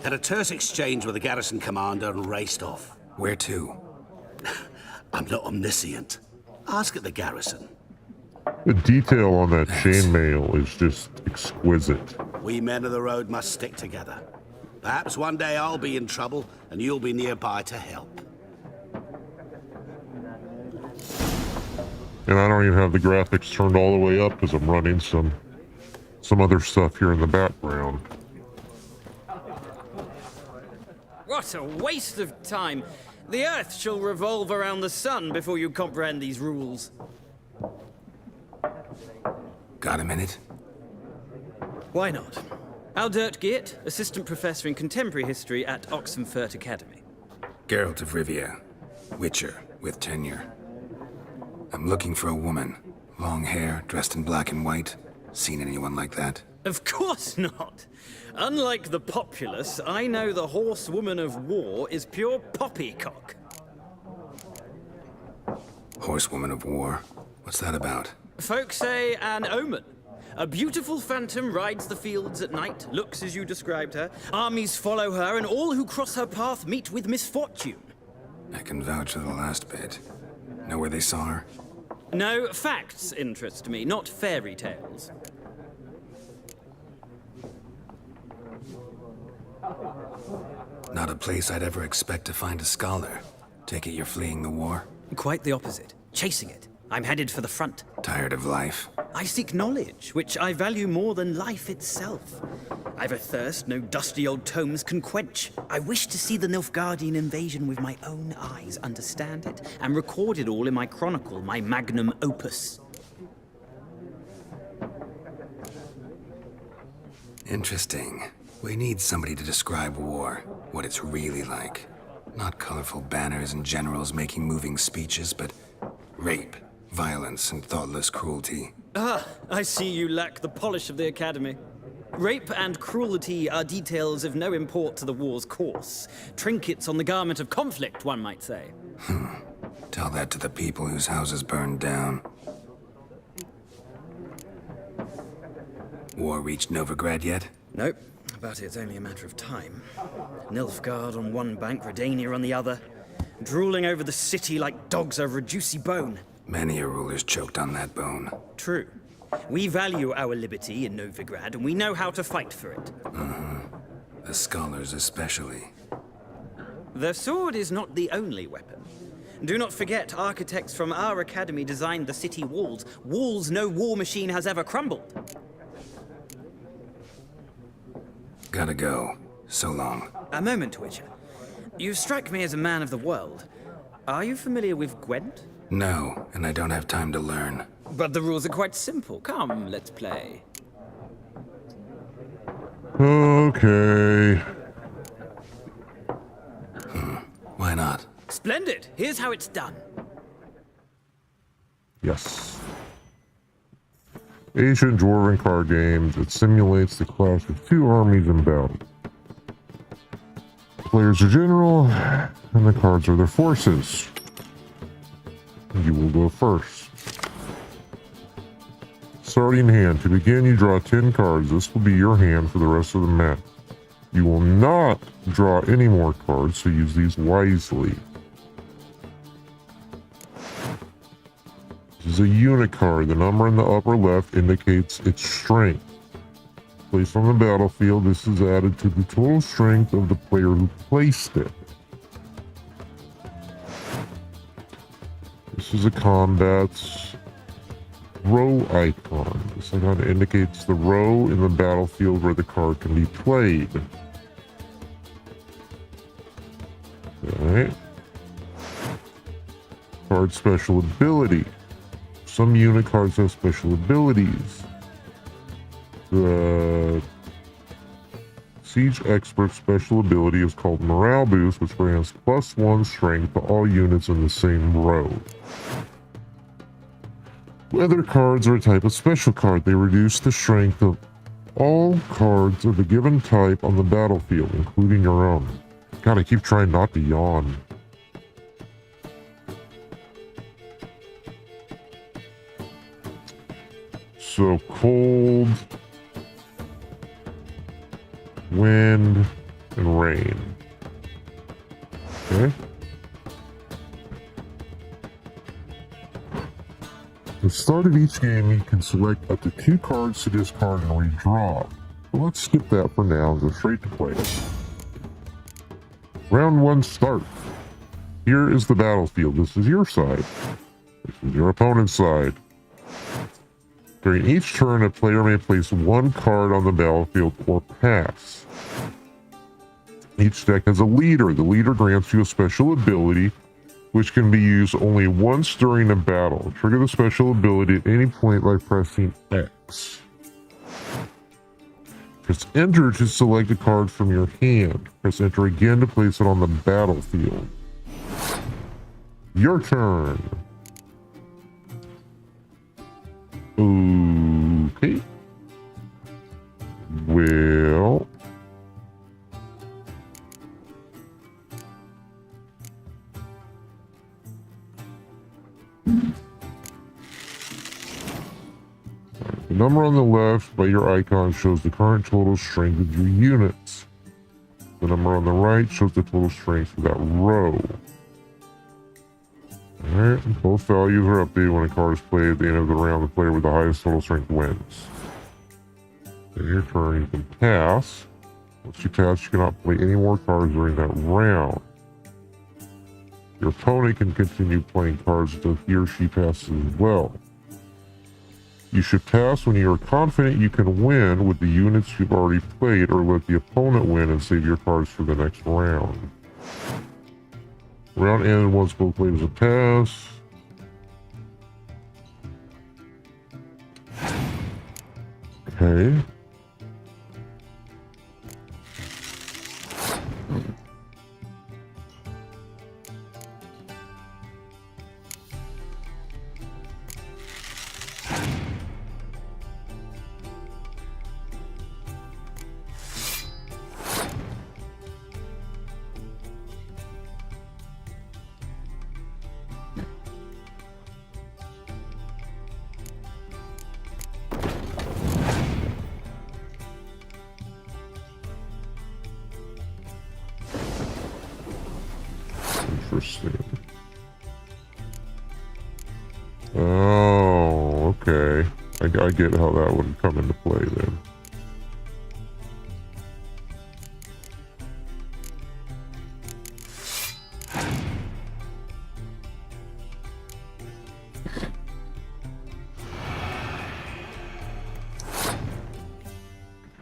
Had a terse exchange with the garrison commander and raced off. Where to? I'm not omniscient. Ask at the garrison. The detail on that chainmail is just exquisite. We men of the road must stick together. Perhaps one day I'll be in trouble and you'll be nearby to help. And I don't even have the graphics turned all the way up because I'm running some other stuff here in the background. What a waste of time. The Earth shall revolve around the sun before you comprehend these rules. Got a minute? Why not? Aldert Geert, Assistant Professor in Contemporary History at Oxenfurt Academy. Geralt of Rivia. Witcher, with tenure. I'm looking for a woman. Long hair, dressed in black and white. Seen anyone like that? Of course not. Unlike the populace, I know the horsewoman of war is pure poppycock. Horsewoman of war? What's that about? Folk say an omen. A beautiful phantom rides the fields at night, looks as you described her. Armies follow her, and all who cross her path meet with misfortune. I can vouch for the last bit. Know where they saw her? No, facts interest me, not fairy tales. Not a place I'd ever expect to find a scholar. Take it you're fleeing the war? Quite the opposite. Chasing it. I'm headed for the front. Tired of life? I seek knowledge, which I value more than life itself. I've a thirst no dusty old tomes can quench. I wish to see the Nilfgaardian invasion with my own eyes, understand it, and record it all in my chronicle, my magnum opus. Interesting. We need somebody to describe war, what it's really like. Not colorful banners and generals making moving speeches, but rape, violence, and thoughtless cruelty. Ah, I see you lack the polish of the Academy. Rape and cruelty are details of no import to the war's course. Trinkets on the garment of conflict, one might say. Tell that to the people whose houses burned down. War reached Novigrad yet? Nope, but it's only a matter of time. Nilfgaard on one bank, Redania on the other, drooling over the city like dogs over a juicy bone. Many a ruler's choked on that bone. True. We value our liberty in Novigrad, and we know how to fight for it. The scholars especially. The sword is not the only weapon. Do not forget, architects from our academy designed the city walls. Walls no war machine has ever crumbled. Gotta go. So long. A moment, Witcher. You strike me as a man of the world. Are you familiar with Gwent? No, and I don't have time to learn. But the rules are quite simple. Come, let's play. Okay. Why not? Splendid. Here's how it's done. Yes. Ancient Dwarven card games. It simulates the clash of two armies in battle. Players are general, and the cards are their forces. You will go first. Starting hand. To begin, you draw 10 cards. This will be your hand for the rest of the match. You will not draw any more cards, so use these wisely. This is a unit card. The number in the upper left indicates its strength. Placed on the battlefield, this is added to the total strength of the player who placed it. This is a combat's row icon. This icon indicates the row in the battlefield where the card can be played. Alright. Card special ability. Some unit cards have special abilities. The Siege Expert special ability is called Morale Boost, which grants +1 strength to all units in the same row. Weather cards are a type of special card. They reduce the strength of all cards of a given type on the battlefield, including your own. God, I keep trying not to yawn. So cold, wind, and rain. Okay. At the start of each game, you can select up to 2 cards to discard and redraw. But let's skip that for now and go straight to play. Round 1 start. Here is the battlefield. This is your side. This is your opponent's side. During each turn, a player may place 1 card on the battlefield or pass. Each deck has a leader. The leader grants you a special ability, which can be used only once during a battle. Trigger the special ability at any point by pressing X. Press Enter to select a card from your hand. Press Enter again to place it on the battlefield. Your turn. Okay. Well. The number on the left by your icon shows the current total strength of your units. The number on the right shows the total strength for that row. Alright, both values are updated when a card is played at the end of the round. The player with the highest total strength wins. In your turn, you can pass. Once you pass, you cannot play any more cards during that round. Your opponent can continue playing cards until he or she passes as well. You should pass when you are confident you can win with the units you've already played, or let the opponent win and save your cards for the next round. Round ended once both players have passed. Okay. Interesting. Oh, okay. I get how that would come into play then.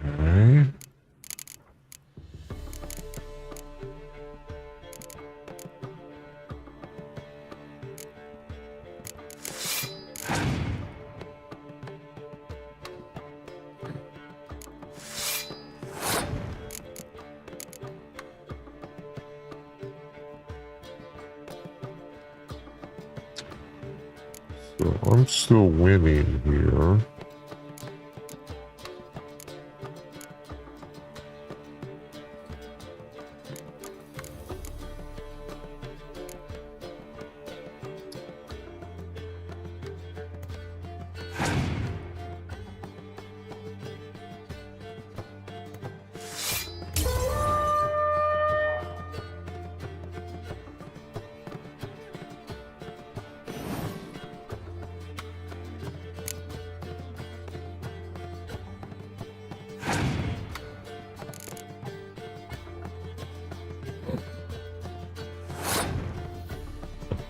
Okay. So I'm still winning here.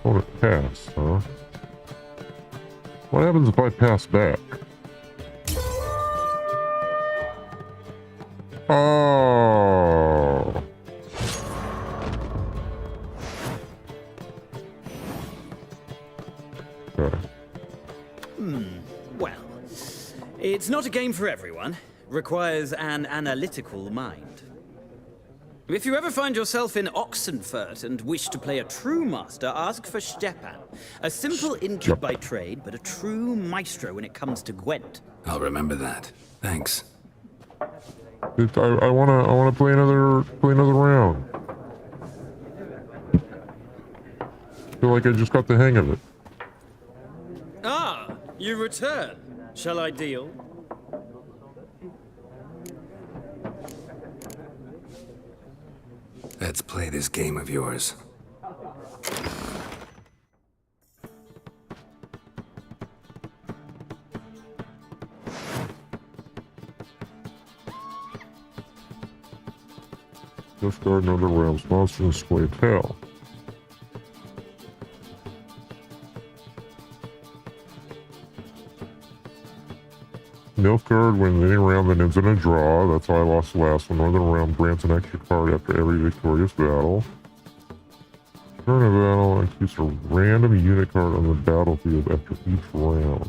Opponent pass, huh? What happens if I pass back? Oh. Okay. Well, it's not a game for everyone. Requires an analytical mind. If you ever find yourself in Oxenfurt and wish to play a true master, ask for Stepan. A simple innkeep by trade, but a true maestro when it comes to Gwent. I'll remember that. Thanks. I wanna play another round. Feel like I just got the hang of it. Ah, you return. Shall I deal? Let's play this game of yours. Nilfgaard and other realms, monsters display tail. Nilfgaard wins any round that ends in a draw. That's how I lost the last one. Northern round grants an extra card after every victorious battle. Turn a battle and keeps a random unit card on the battlefield after each round.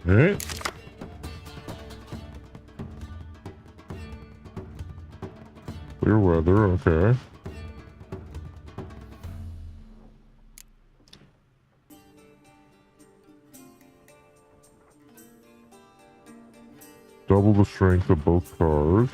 Alright. Clear weather, okay. Double the strength of both cards.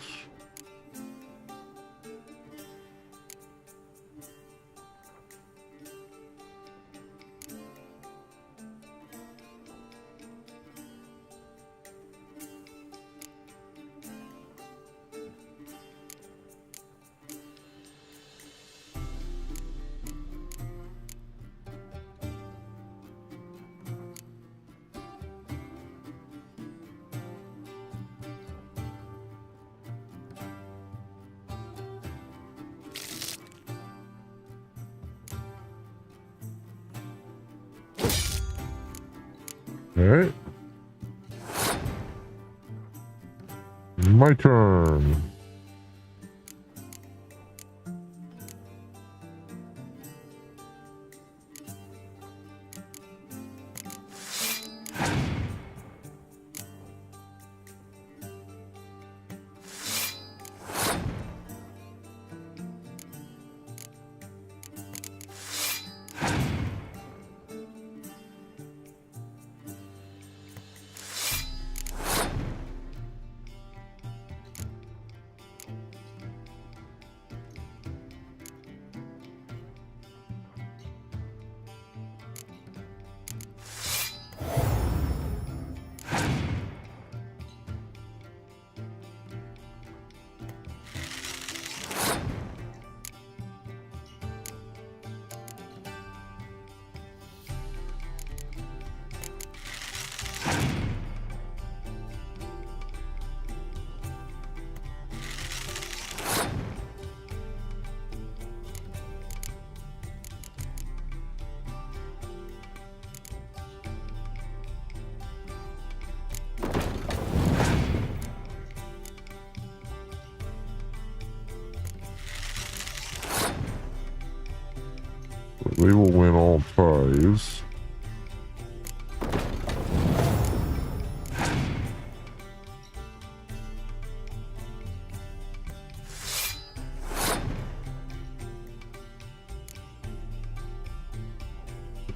Okay. My turn. They will win all ties.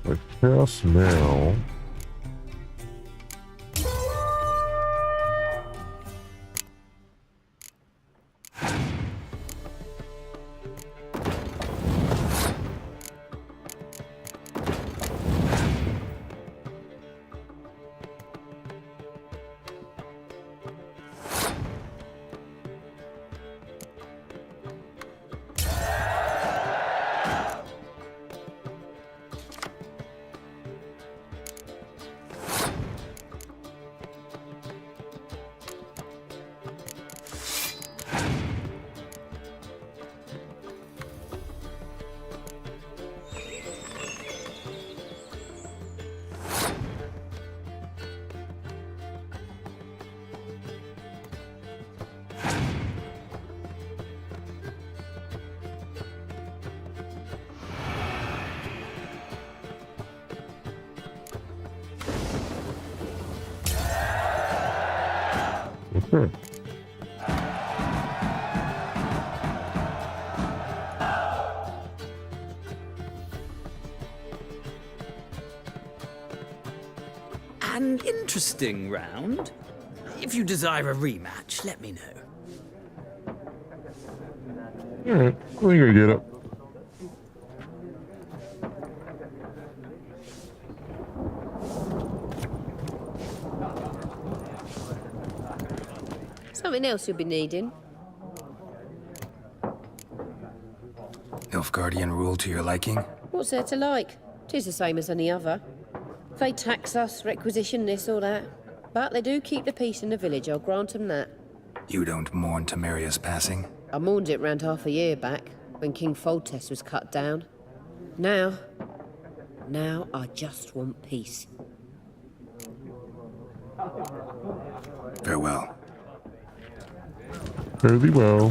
If I pass now. Okay. An interesting round. If you desire a rematch, let me know. Alright, I think I get it. Something else you'll be needing. Nilfgaardian rule to your liking? What's there to like? 'Tis the same as any other. They tax us, requisition this or that. But they do keep the peace in the village, I'll grant them that. You don't mourn Temeria's passing? I mourned it round half a year back, when King Foltest was cut down. Now I just want peace. Farewell. Fare thee well.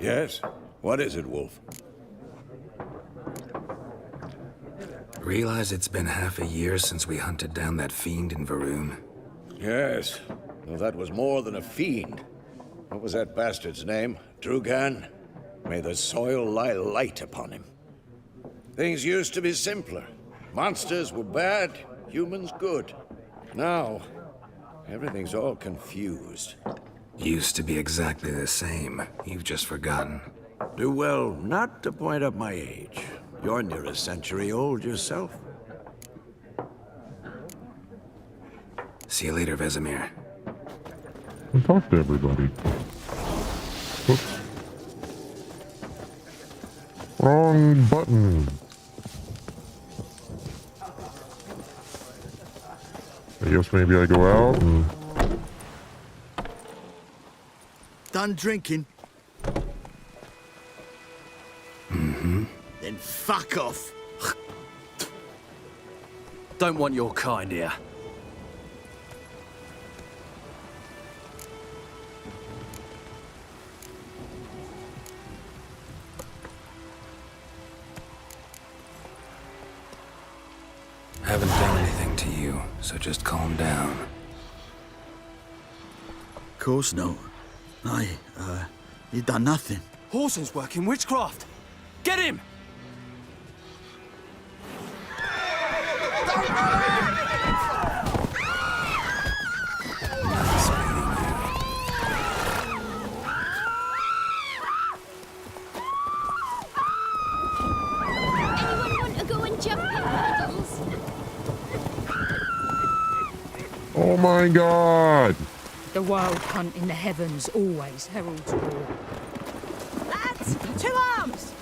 Yes? What is it, Wolf? Realize it's been half a year since we hunted down that fiend in Varun? Yes. Well, that was more than a fiend. What was that bastard's name? Drugan? May the soil lie light upon him. Things used to be simpler. Monsters were bad, humans good. Now, everything's all confused. Used to be exactly the same. You've just forgotten. Do well not to point up my age. You're near a century old yourself. See you later, Vesemir. And talk to everybody. Oops. Wrong button. I guess maybe I go out and... Done drinking? Mm-hmm. Then fuck off. Don't want your kind here. Haven't done anything to you, so just calm down. Of course not. You done nothing. Horson's working witchcraft. Get him! Anyone want to go and jump in puddles? Oh my god! The wild hunt in the heavens always heralds war. Lads, to arms!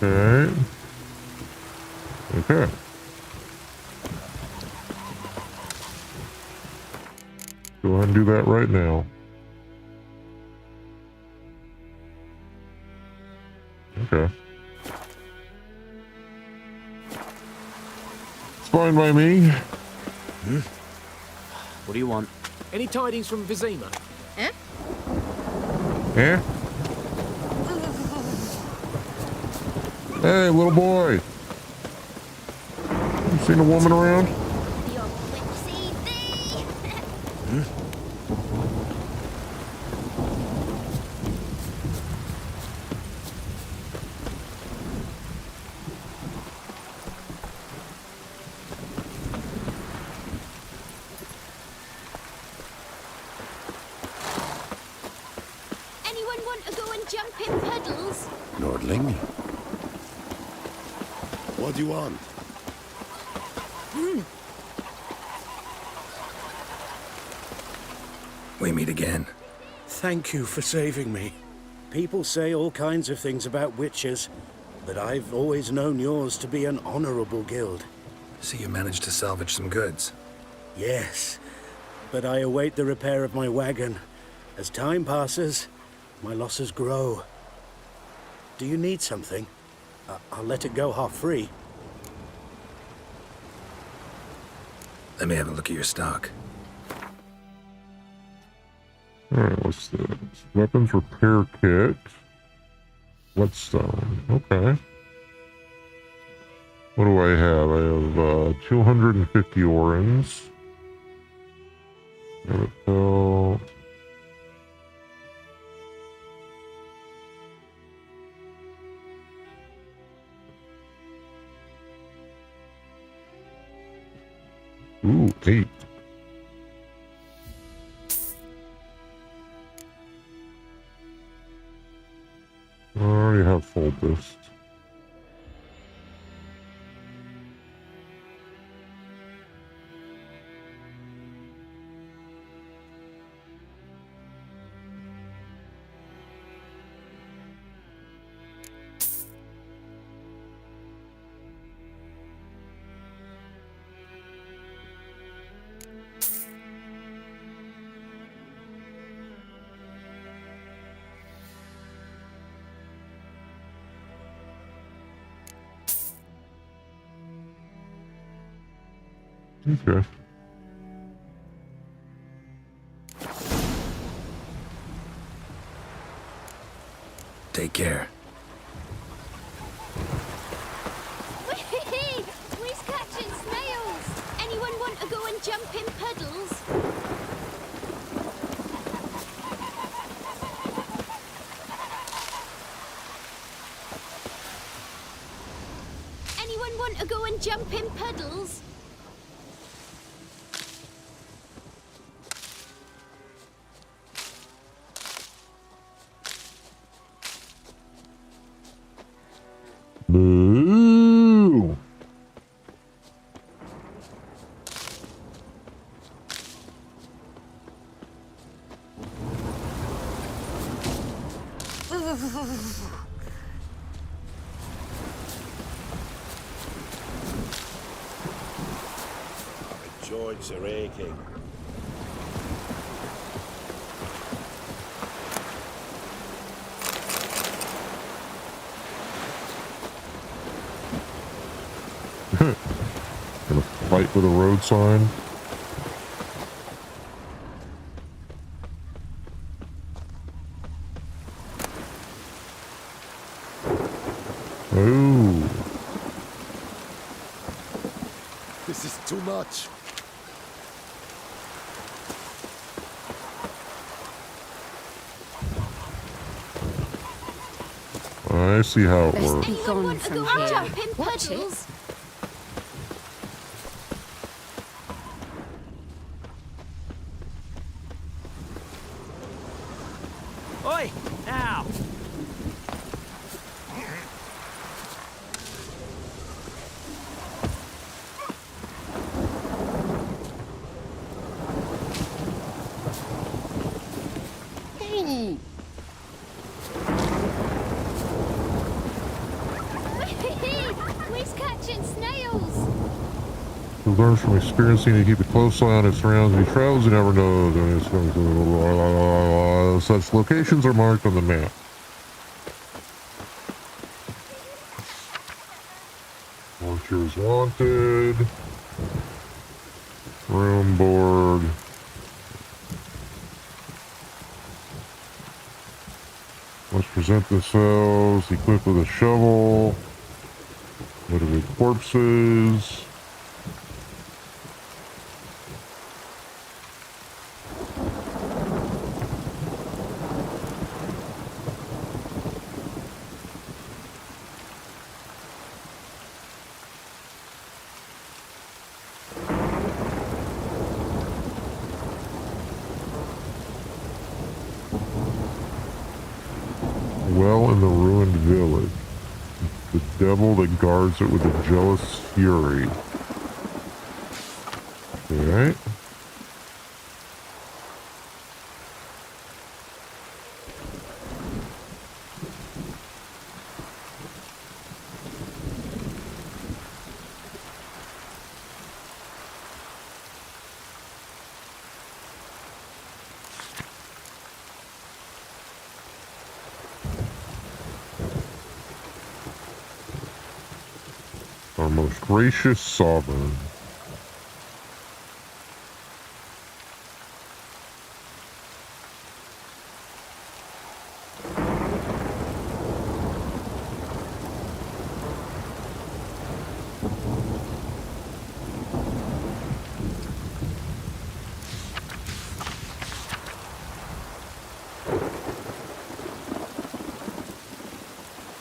Okay. Okay. Go ahead and do that right now. Okay. It's fine by me. What do you want? Any tidings from Vizima? Eh? Yeah? Hey, little boy. You seen a woman around? Anyone want to go and jump in puddles? Nordling? What do you want? We meet again. Thank you for saving me. People say all kinds of things about witches, but I've always known yours to be an honorable guild. So you managed to salvage some goods? Yes, but I await the repair of my wagon. As time passes, my losses grow. Do you need something? I'll let it go half-free. Let me have a look at your stock. Alright, what's this? Weapons repair kit. Whetstone. Okay. What do I have? I have 250 orens. Pill. Ooh, 8. I already have full boost. Okay. Take care. Whee! We's catching snails! Anyone want to go and jump in puddles? Anyone want to go and jump in puddles? Boo! My joints are aching. Fight for the road sign. Oh. This is too much. I see how it Best works. be gone from here. Jumping Watch it. puddles. Oi! Now! We're catching snails. He learns from experiencing to keep a close eye on his surroundings. He travels, he never knows when he's going to. Such locations are marked on the map. Volunteers wanted. Room board. Must present themselves, equipped with a shovel. Motivate corpses. Well in the ruined village. The devil that guards it with a jealous fury. Alright. Our most gracious sovereign.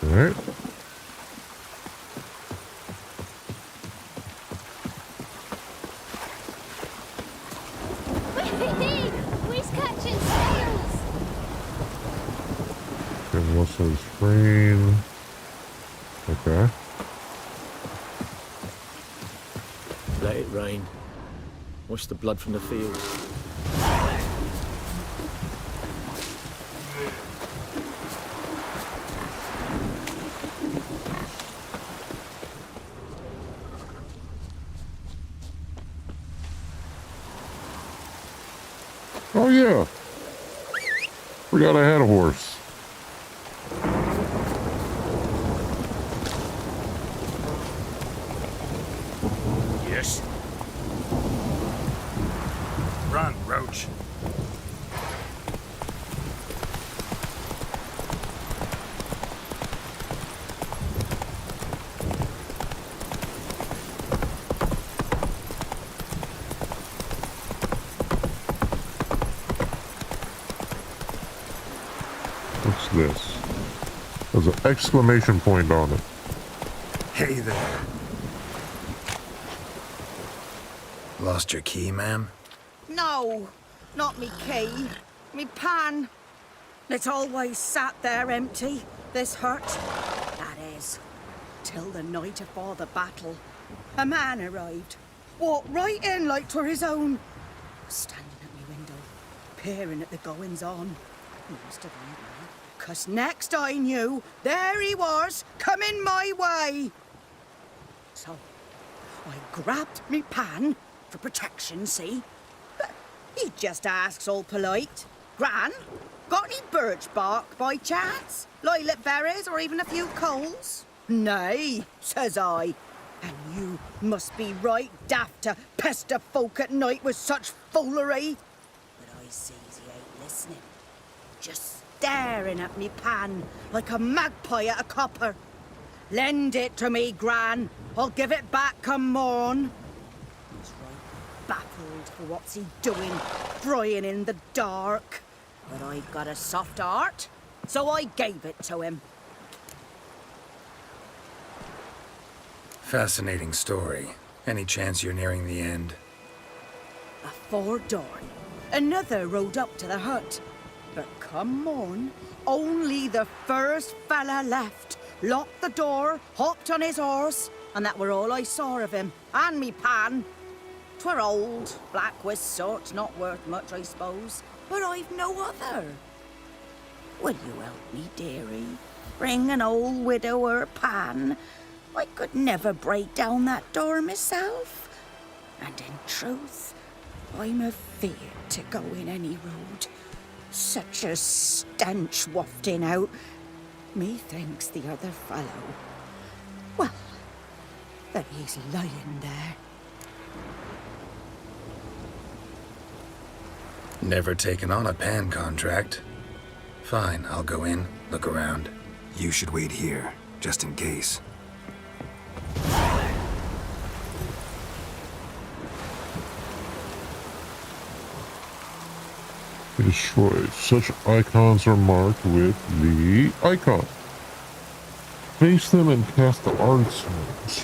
Alright. We're catching snails. And what's the screen? Okay. Let it rain. Wash the blood from the fields. Oh yeah. Forgot I had a horse. Yes. Run, Roach. What's this? There's an exclamation point on it. Hey there. Lost your key, ma'am? No, not me key. Me pan. It's always sat there empty, this hut. That is, till the night afore the battle. A man arrived. Walked right in like 'twere his own. Standing at me window, peering at the goings-on. He must have heard me, 'cause next I knew, there he was, coming my way. So, I grabbed me pan, for protection, see? But he just asks all polite. Gran, got any birch bark by chance? Lilac berries or even a few coals? Nay, says I. And you must be right daft to pester folk at night with such foolery. But I sees he ain't listening. Just staring at me pan like a magpie at a copper. Lend it to me, Gran. I'll give it back come morn. He's right baffled for what's he doing, frying in the dark. But I've got a soft heart, so I gave it to him. Fascinating story. Any chance you're nearing the end? Afore dawn, another rode up to the hut. But come morn, only the first fella left. Locked the door, hopped on his horse, and that were all I saw of him. And me pan. 'Twere old, black with sort, not worth much, I suppose. But I've no other. Will you help me, dearie? Bring an old widower pan. I could never break down that door myself. And in truth, I'm afeard to go in any road. Such a stench wafting out. Methinks the other fellow, well, that he's lying there. Never taken on a pan contract. Fine, I'll go in, look around. You should wait here, just in case. Destroyed. Such icons are marked with the icon. Face them and cast the arts.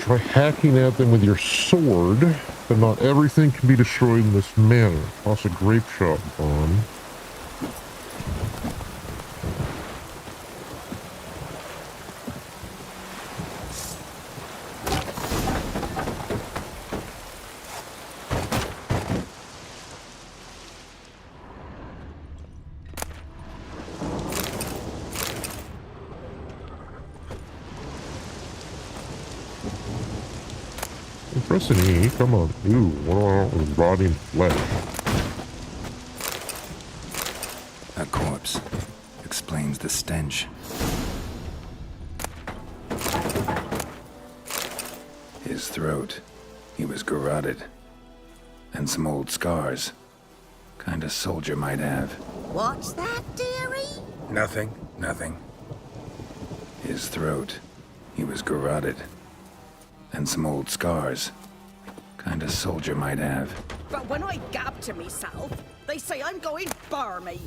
Try hacking at them with your sword, but not everything can be destroyed in this manner. Toss a grape shot bomb. Press an E, come on. Ooh, what do I want with rotting flesh? A corpse. Explains the stench. His throat. He was garroted. And some old scars. Kind of soldier might have. What's that, dearie? Nothing. His throat. He was garroted. And some old scars. Kind of soldier might have. But when I gab to myself, they say I'm going barmy.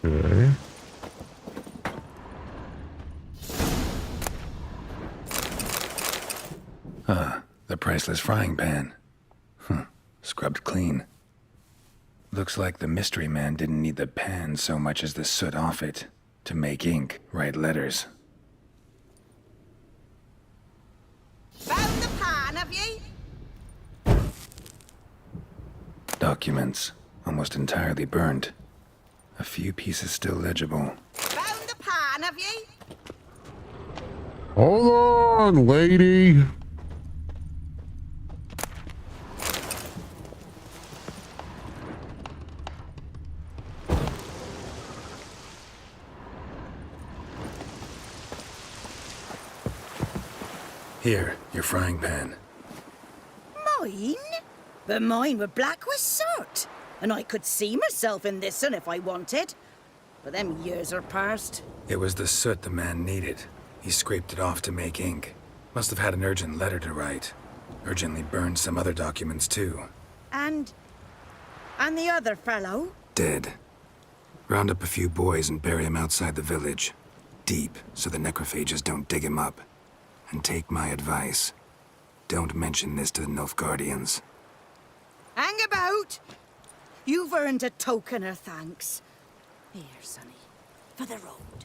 Okay. The priceless frying pan. Scrubbed clean. Looks like the mystery man didn't need the pan so much as the soot off it to make ink, write letters. Found the pan, have ye? Documents, almost entirely burned. A few pieces still legible. Found the pan, have ye? Hold on, lady. Here, your frying pan. Mine? But mine were black with soot. And I could see myself in this one if I wanted. But them years are past. It was the soot the man needed. He scraped it off to make ink. Must have had an urgent letter to write. Urgently burned some other documents too. And the other fellow? Dead. Round up a few boys and bury him outside the village. Deep, so the necrophages don't dig him up. And take my advice. Don't mention this to the Nilfgaardians. Hang about! You've earned a token of thanks. Here, sonny, for the road.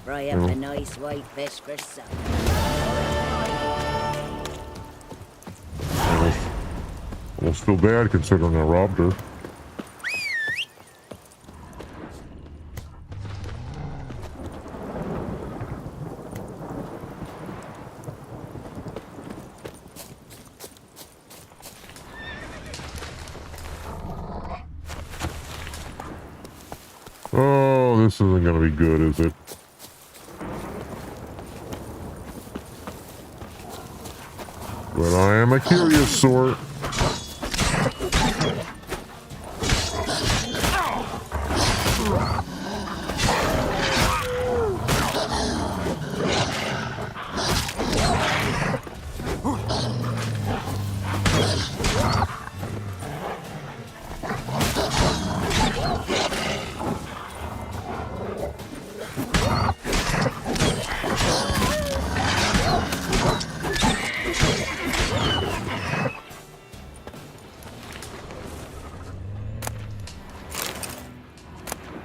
Fry up a nice white fish for supper. Almost feel bad considering I robbed her. Oh, this isn't going to be good, is it? But I am a curious sort.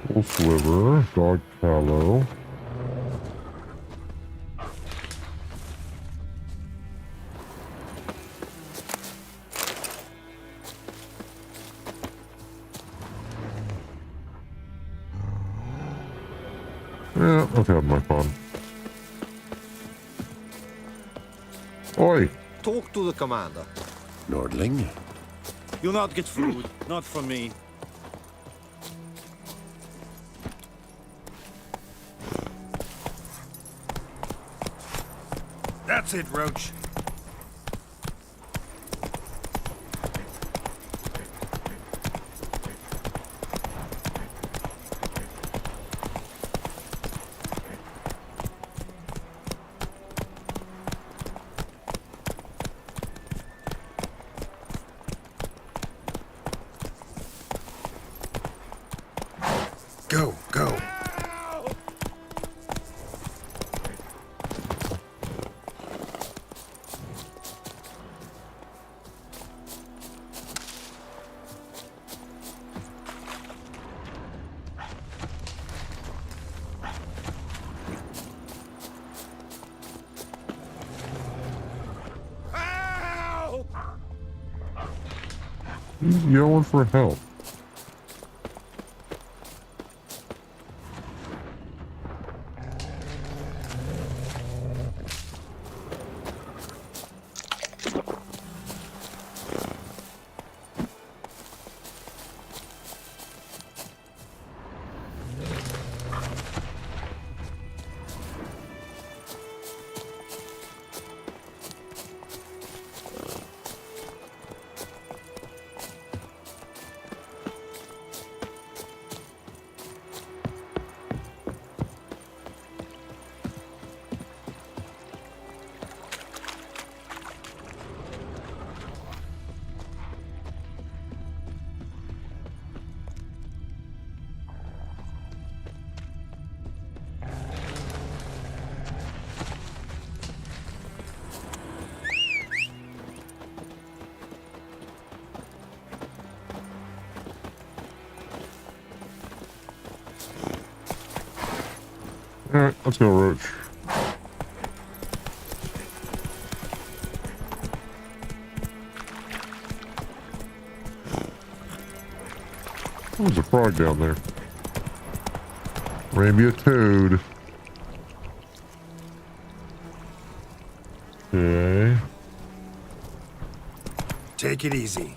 Wolf liver, dog tallow. Yeah, I've had my fun. Oi! Talk to the commander. Lordling? You'll not get food. Not from me. That's it, Roach. Go, go. He's yelling for help. Alright, let's go, Roach. Oh, there's a frog down there. Maybe a toad. Okay. Take it easy.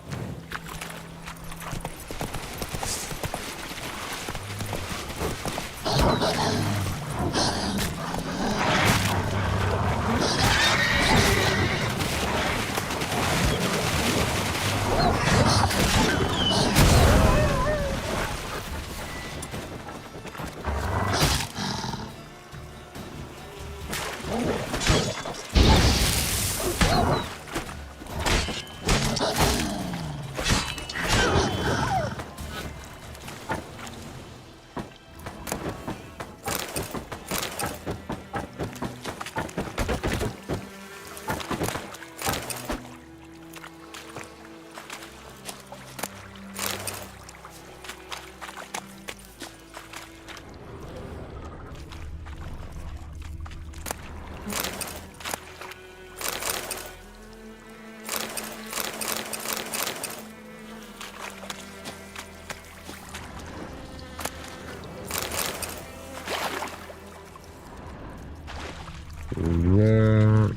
That.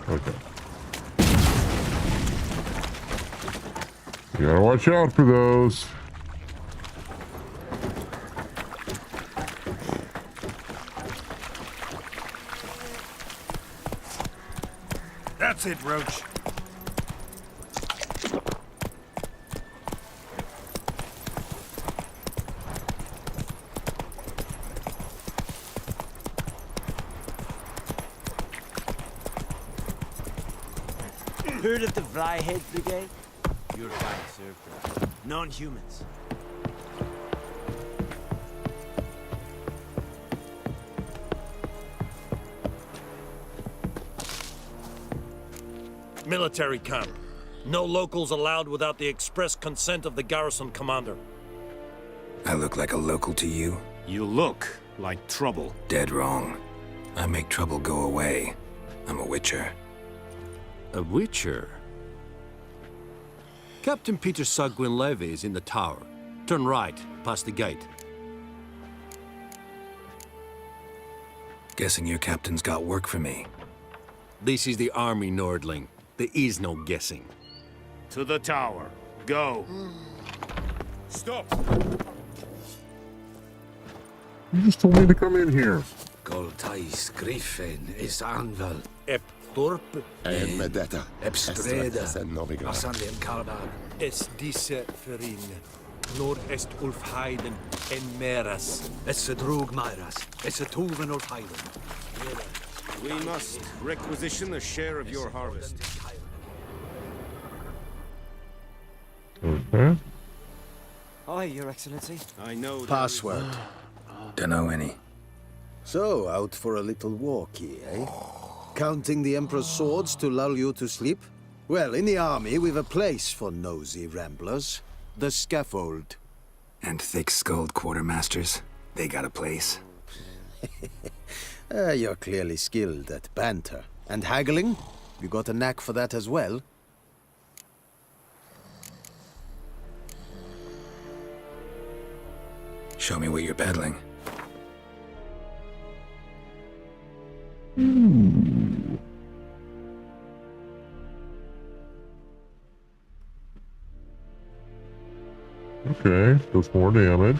Okay. You gotta watch out for those. That's it, Roach. Heard of the Vryhead Brigade? You're fine served them. Non-humans. Military camp. No locals allowed without the express consent of the garrison commander. I look like a local to you? You look like trouble. Dead wrong. I make trouble go away. I'm a witcher. A witcher? Captain Peter Sagwin Levy is in the tower. Turn right, past the gate. Guessing your captain's got work for me. This is the army, Nordling. There is no guessing. To the tower. Go. Stop. You just told me to come in here. Goltais Griffin is Anval. Ep Torp. Medetta. Ebstreda. Novigrad. Asandi and Kalban. Es disse Ferin. Nord est Ulf Heiden en Meras. Es a drug Myras. Es a Tuven Ulf Heiden. We must requisition a share of your harvest. Okay. Aye, Your Excellency. I know. Password. Dunno any. So, out for a little walkie, eh? Counting the Emperor's swords to lull you to sleep? Well, in the army, we've a place for nosy ramblers. The scaffold. And thick-skulled quartermasters. They got a place. You're clearly skilled at banter. And haggling? You got a knack for that as well? Show me what you're peddling. Okay, does more damage.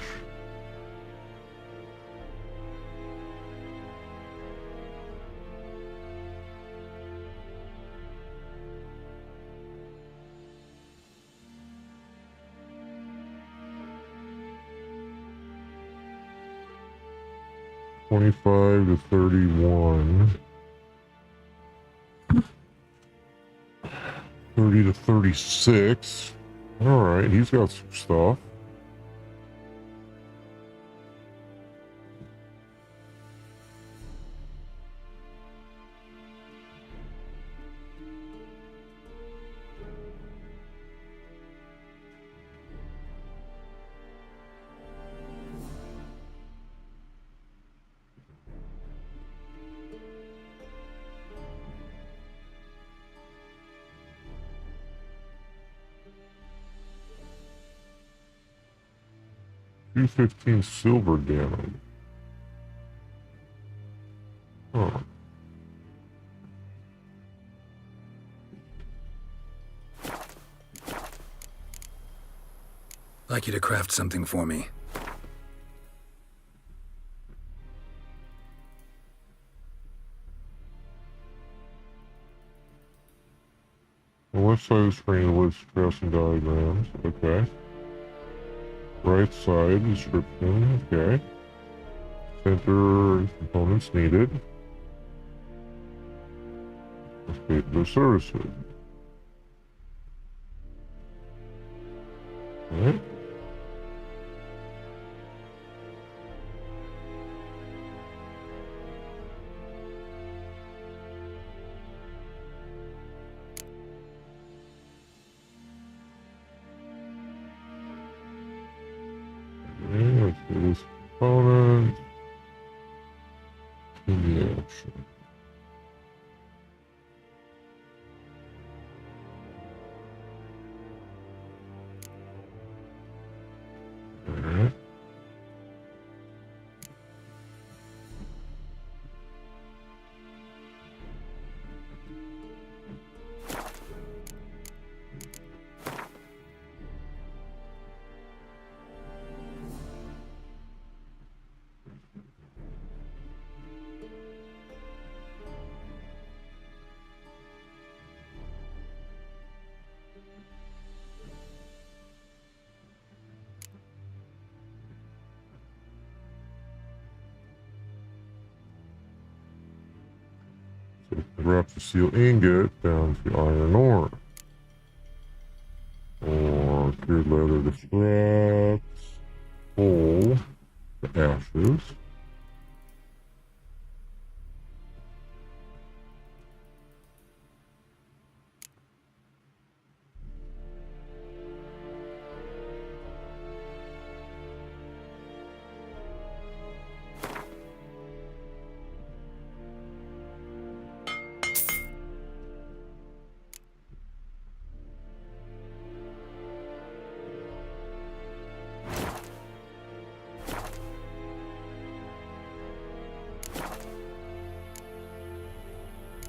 $25 to $31. 30 to 36. Alright, he's got some stuff. $215 silver damage. Huh. Like you to craft something for me. The left side of the screen lists crafting diagrams. Okay. Right side, description. Okay. Center, components needed. Let's pay for the services. Alright. Let's do this component. In the action. Perhaps the seal ingot down to iron ore. Or cured leather to scraps. Coal to ashes.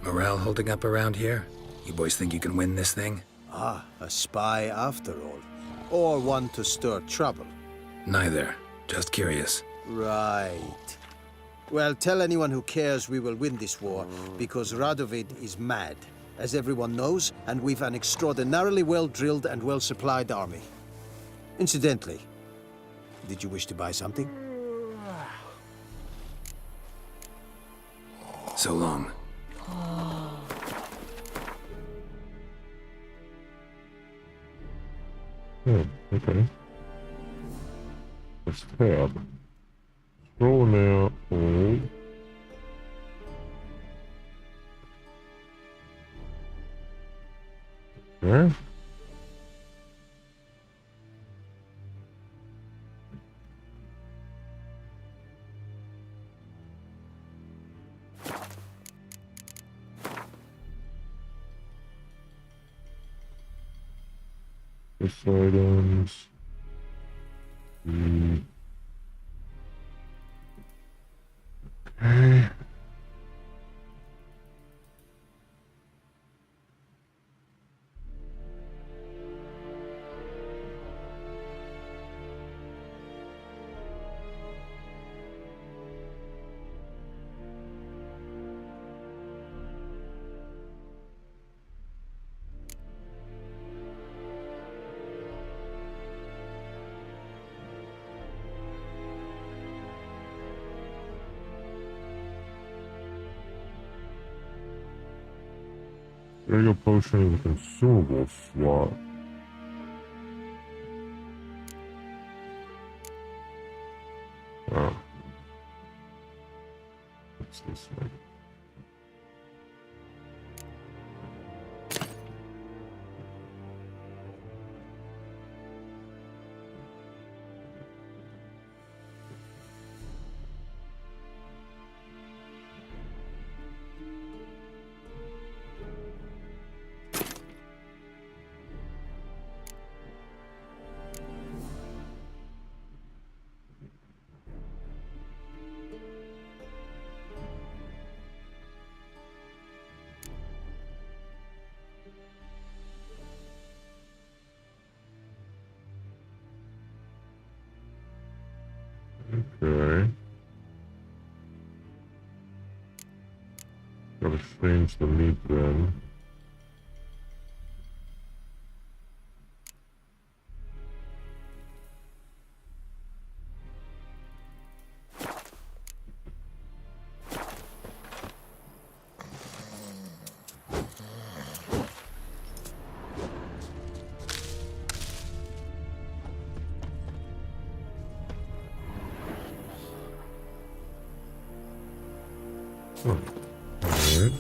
Morale holding up around here? You boys think you can win this thing? Ah, a spy after all. Or one to stir trouble. Neither. Just curious. Right. Well, tell anyone who cares we will win this war, because Radovid is mad, as everyone knows, and we've an extraordinarily well-drilled and well-supplied army. Incidentally, did you wish to buy something? So long. Okay. Let's tab. Scrolling out, hold. Okay. This items. Okay. There you go, potion in the consumable slot. Oh. What's this thing? Okay. Gotta change the meat then. Alright.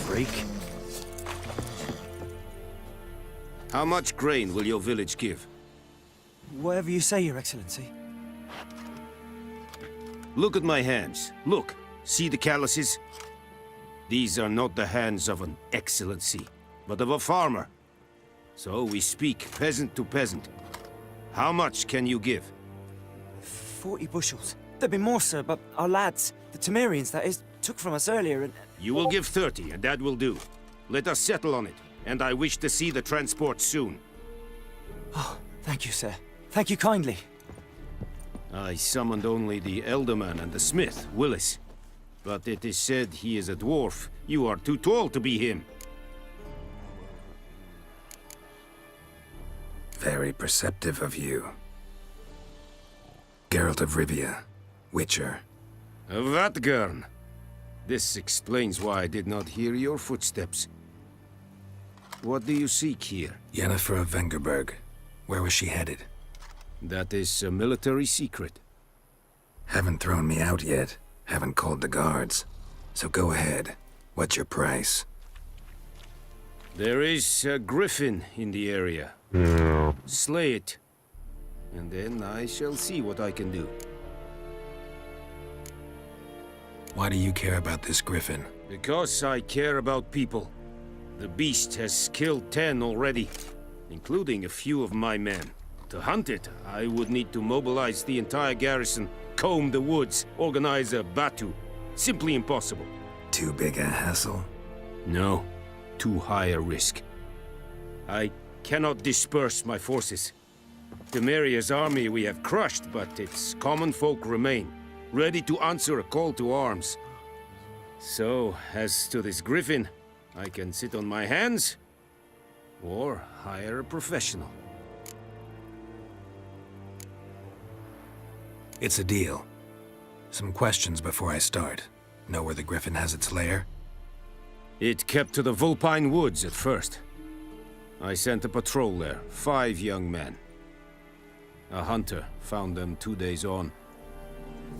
Freak. How much grain will your village give? Whatever you say, Your Excellency. Look at my hands. Look. See the calluses? These are not the hands of an excellency, but of a farmer. So we speak peasant to peasant. How much can you give? 40 bushels. There'd be more, sir, but our lads, the Temerians, that is, took from us earlier and... You will give 30, and that will do. Let us settle on it, and I wish to see the transport soon. Oh, thank you, sir. Thank you kindly. I summoned only the Elderman and the smith, Willis. But it is said he is a dwarf. You are too tall to be him. Very perceptive of you. Geralt of Rivia, Witcher. Vatt'ghern. This explains why I did not hear your footsteps. What do you seek here? Yennefer of Vengerberg. Where was she headed? That is a military secret. Haven't thrown me out yet. Haven't called the guards. So go ahead. What's your price? There is a griffin in the area. Yeah. Slay it. And then I shall see what I can do. Why do you care about this griffin? Because I care about people. The beast has killed 10 already, including a few of my men. To hunt it, I would need to mobilize the entire garrison, comb the woods, organize a batu. Simply impossible. Too big a hassle? No, too high a risk. I cannot disperse my forces. Temeria's army we have crushed, but its common folk remain, ready to answer a call to arms. So, as to this griffin, I can sit on my hands, or hire a professional. It's a deal. Some questions before I start. Know where the griffin has its lair? It kept to the Vulpine Woods at first. I sent a patrol there, 5 young men. A hunter found them 2 days on.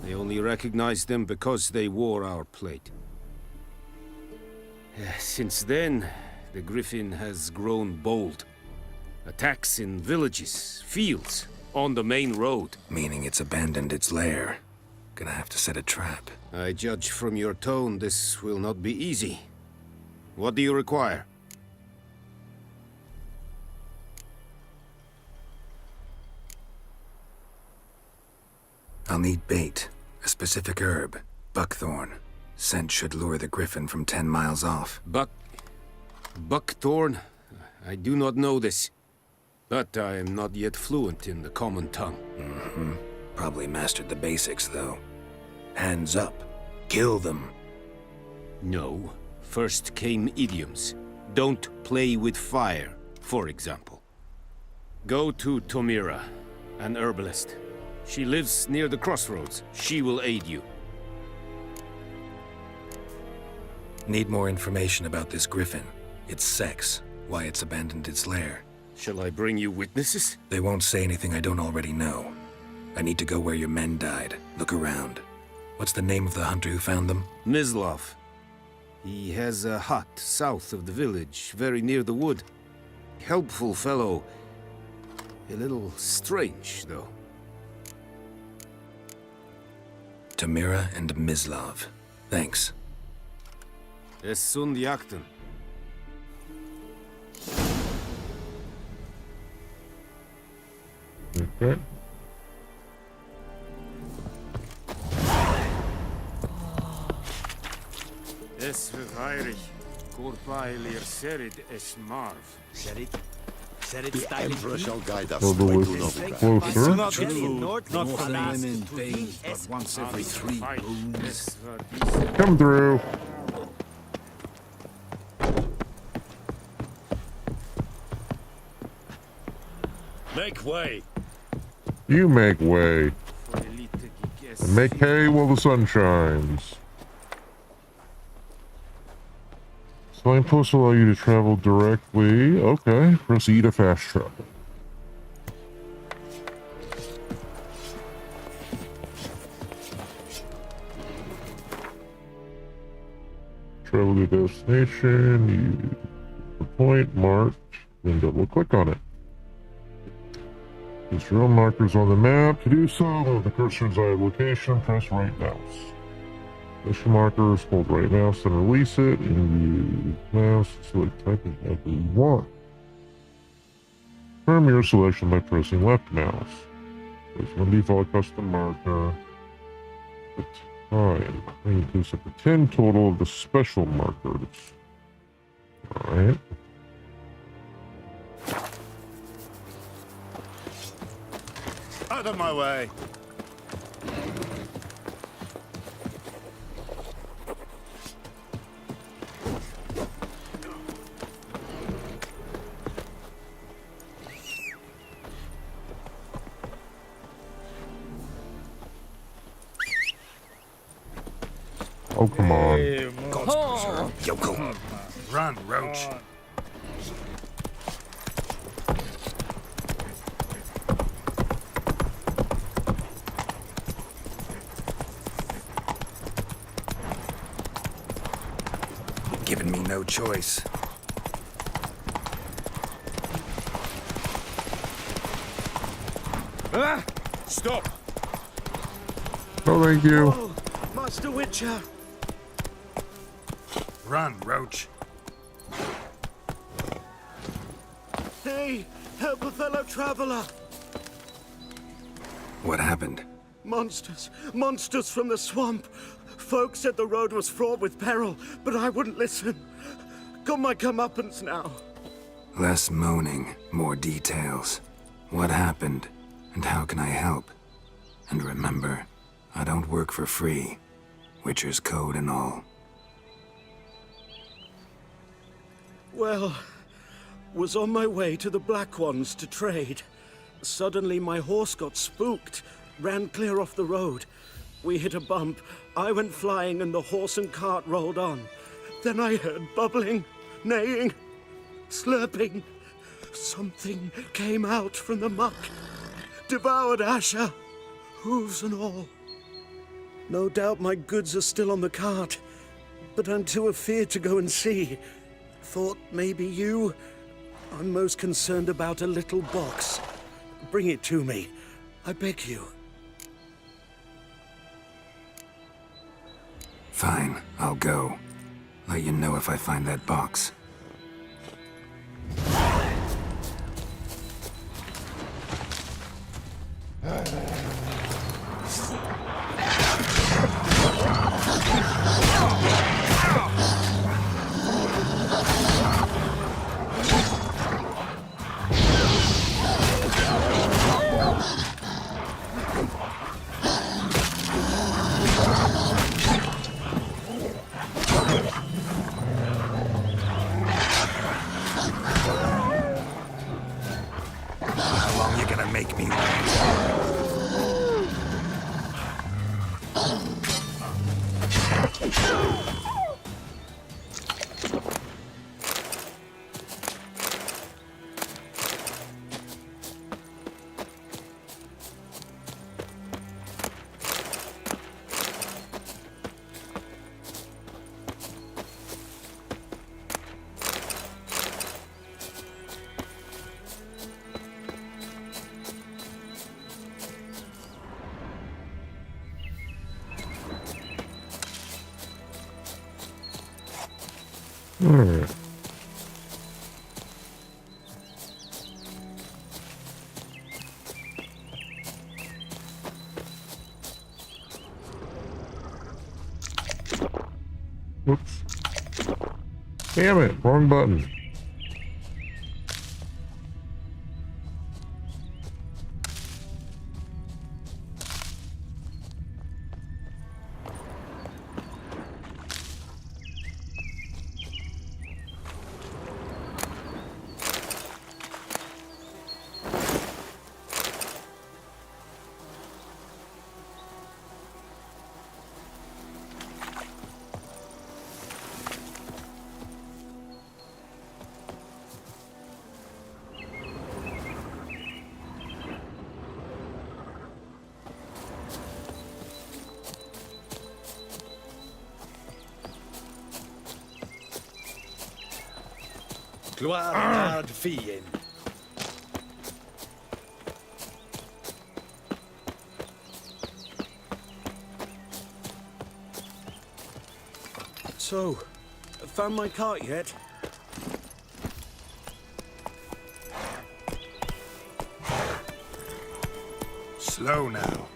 They only recognized them because they wore our plate. Since then, the griffin has grown bold. Attacks in villages, fields, on the main road. Meaning it's abandoned its lair. Gonna have to set a trap. I judge from your tone this will not be easy. What do you require? I'll need bait. A specific herb. Buckthorn. Scent should lure the griffin from 10 miles off. Buckthorn? I do not know this. But I am not yet fluent in the common tongue. Mm-hmm. Probably mastered the basics, though. Hands up. Kill them. No. First came idioms. Don't play with fire, for example. Go to Tomira, an herbalist. She lives near the crossroads. She will aid you. Need more information about this griffin. Its sex, why it's abandoned its lair. Shall I bring you witnesses? They won't say anything I don't already know. I need to go where your men died. Look around. What's the name of the hunter who found them? Mislav. He has a hut south of the village, very near the wood. Helpful fellow. A little strange, though. Tomira and Mislav. Thanks. Es sunt jakten. Okay. Es verweirig. Corpailir serid es marv. Serid? The Emperor shall guide us. Well, the list is closer. Not good food. Not for women bathe but once every 3 moons. Come through. Make way. You make way. And make hay while the sun shines. Signposts allow you to travel directly. Okay, proceed to fast travel. Travel to destination, you the point marked, then double click on it. Use your own markers on the map. To do so, move the cursor's desired location, press right mouse. Place your markers, hold right mouse and release it, and use mouse to select type of marker you want. Confirm your selection by pressing left mouse. Place one default custom marker. The time. I need to set the 10 total of the special markers. Alright. Out of my way. Oh, come on. Yoko. Run, Roach. Given me no choice. Ah! Stop! Oh, thank you. Oh, Master Witcher. Run, Roach. Hey, help a fellow traveler. What happened? Monsters. Monsters from the swamp. Folks said the road was fraught with peril, but I wouldn't listen. Got my comeuppance now. Less moaning, more details. What happened, and how can I help? And remember, I don't work for free. Witcher's code and all. Well, was on my way to the Black Ones to trade. Suddenly my horse got spooked, ran clear off the road. We hit a bump, I went flying and the horse and cart rolled on. Then I heard bubbling, neighing, slurping. Something came out from the muck, devoured Asher, hooves and all. No doubt my goods are still on the cart, but I'm too afeard to go and see. Thought maybe you... I'm most concerned about a little box. Bring it to me, I beg you. Fine, I'll go. Let you know if I find that box. How long you gonna make me wait? Alright. Whoops. Damn it, wrong button. Gloire ad Fien. So, found my cart yet? Slow now.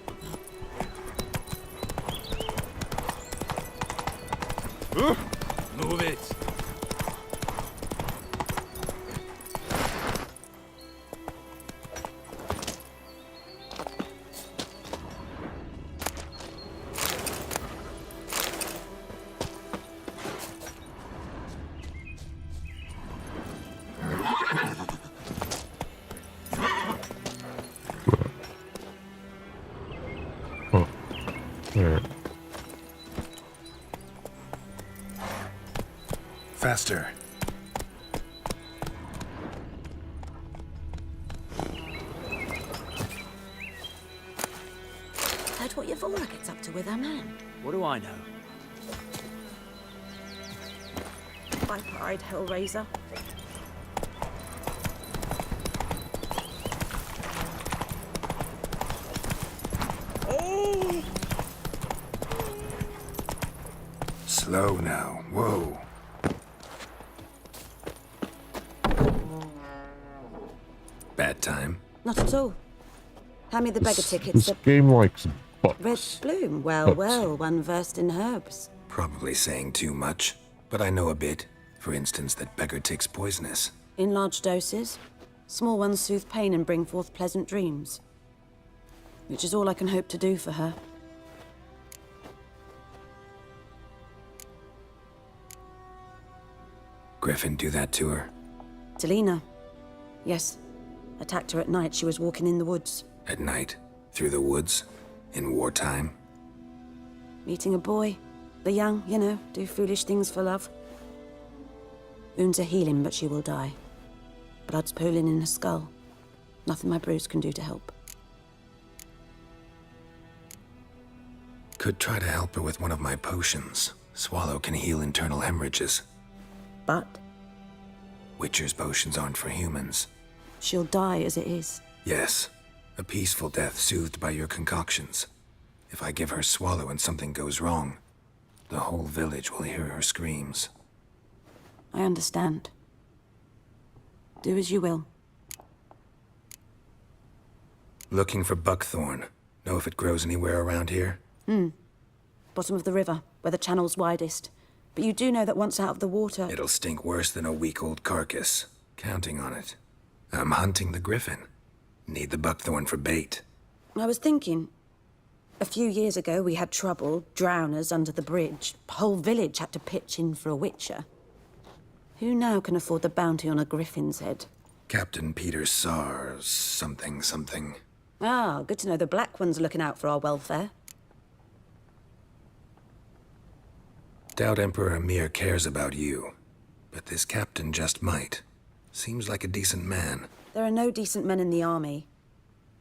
Move it. Oh. Alright. faster. Heard what Yavora gets up to with her man. What do I know? Viper-eyed Hellraiser. Oh! Slow now. Whoa. Bad time. Not at all. Hand me the beggar tickets. This game likes bucks. Red bloom. Well, Bucks. well, one versed in herbs. Probably saying too much, but I know a bit. For instance, that beggar tick's poisonous. In large doses. Small ones soothe pain and bring forth pleasant dreams. Which is all I can hope to do for her. Griffin do that to her? Delina. Yes. Attacked her at night. She was walking in the woods. At night? Through the woods? In wartime? Meeting a boy. The young, you know, do foolish things for love. Wounds are healing, but she will die. Blood's pooling in her skull. Nothing my bruise can do to help. Could try to help her with one of my potions. Swallow can heal internal hemorrhages. But? Witcher's potions aren't for humans. She'll die as it is. Yes. A peaceful death soothed by your concoctions. If I give her Swallow and something goes wrong, the whole village will hear her screams. I understand. Do as you will. Looking for buckthorn. Know if it grows anywhere around here? Bottom of the river, where the channel's widest. But you do know that once out of the water... It'll stink worse than a week-old carcass. Counting on it. I'm hunting the griffin. Need the buckthorn for bait. I was thinking... A few years ago, we had trouble, drowners under the bridge. Whole village had to pitch in for a witcher. Who now can afford the bounty on a griffin's head? Captain Peter Sars, something. Ah, good to know the Black One's looking out for our welfare. Doubt Emperor Emir cares about you. But this captain just might. Seems like a decent man. There are no decent men in the army.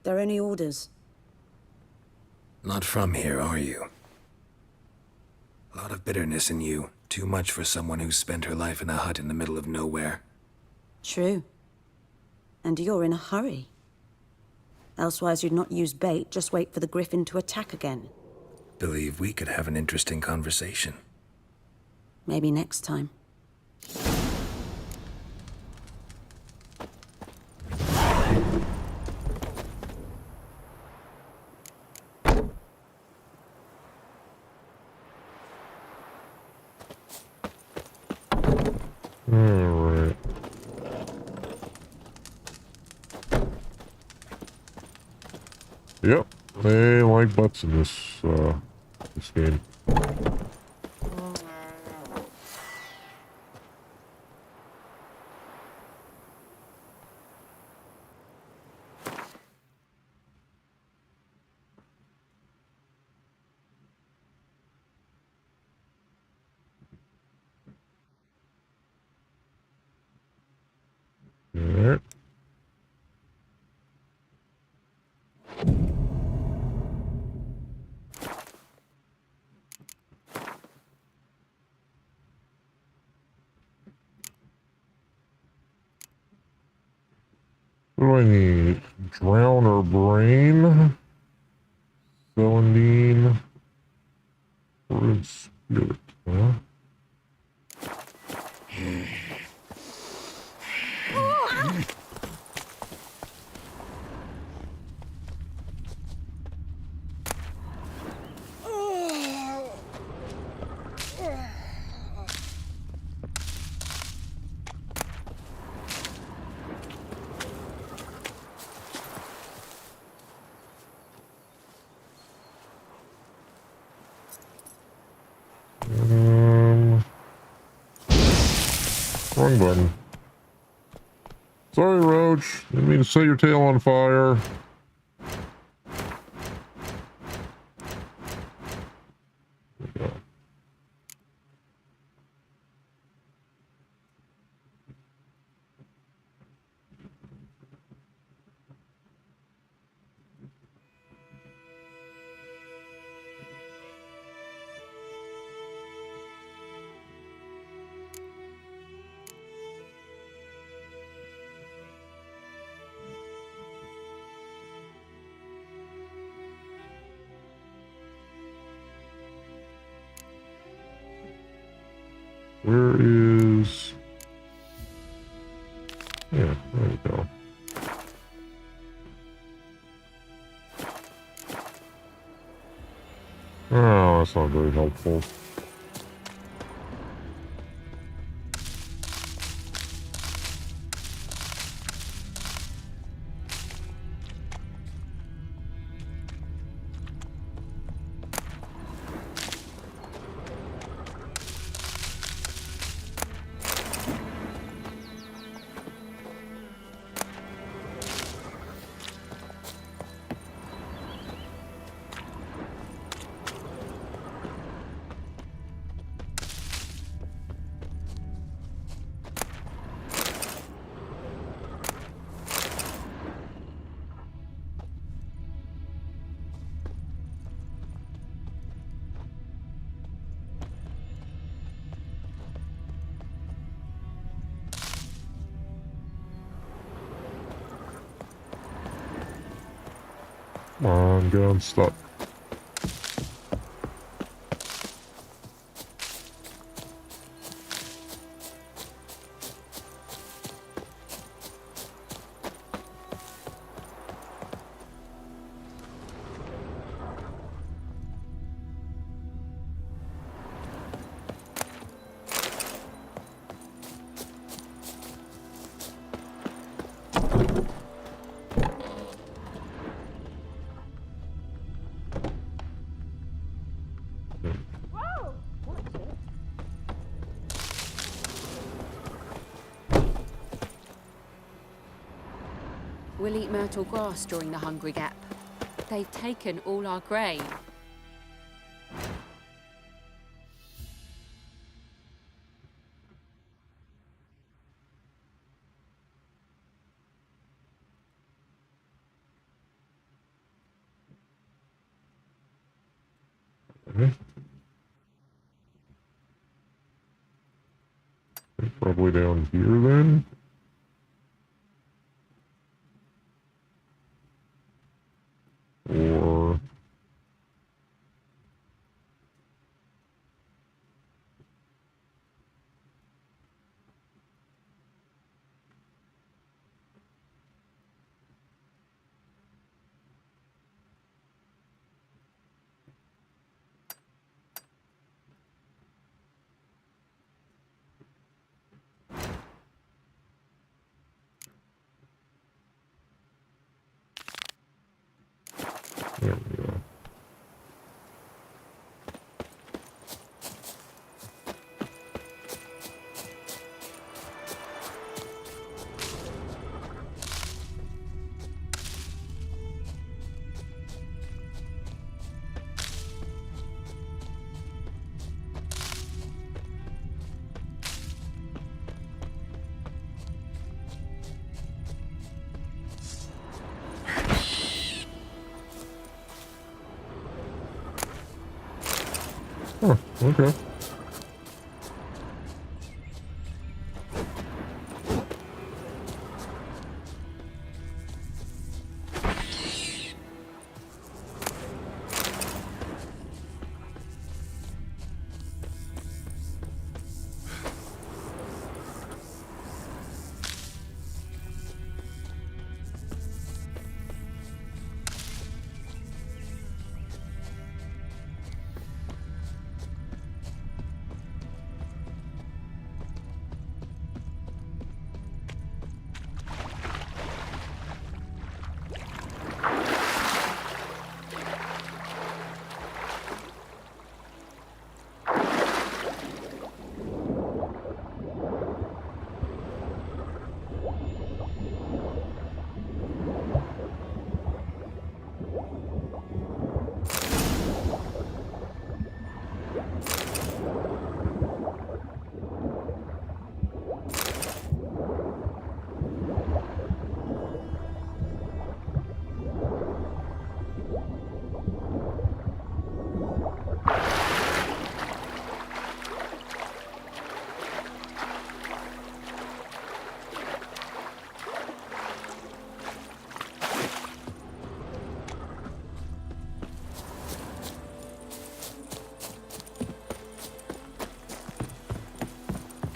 They're only orders. Not from here, are you? A lot of bitterness in you. Too much for someone who's spent her life in a hut in the middle of nowhere. True. And you're in a hurry. Elsewise you'd not use bait, just wait for the griffin to attack again. Believe we could have an interesting conversation. Maybe next time. Alright. Yep, they like butts in this game. Alright. What do I need? Drown or brain? Celandine. Or spirit, huh? Wrong button. Sorry, Roach. Didn't mean to set your tail on fire. There we go. Where is... Yeah, there we go. Oh, that's not very helpful. Come on, get unstuck. We'll eat myrtle grass during the Hungry Gap. They've taken all our grain. Okay. Probably down here then. Or... There we go. Huh, okay.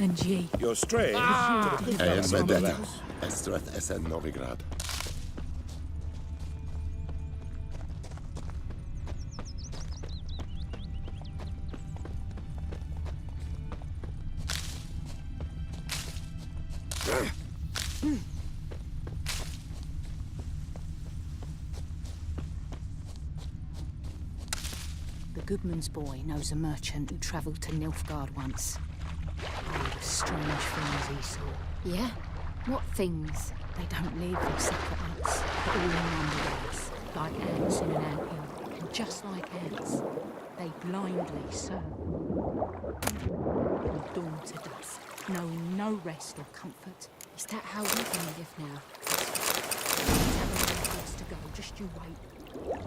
And ye. You're strange. Medeta, Estrath Esen Novigrad. The Goodman's boy knows a merchant who travelled to Nilfgaard once. Oh, the strange things he saw. Yeah? What things? They don't live in separate huts, but all in one place, like ants in an anthill. And just like ants, they blindly serve. From dawn to dusk, knowing no rest or comfort. Is that how we can live now? Don't have another place to go, just you wait.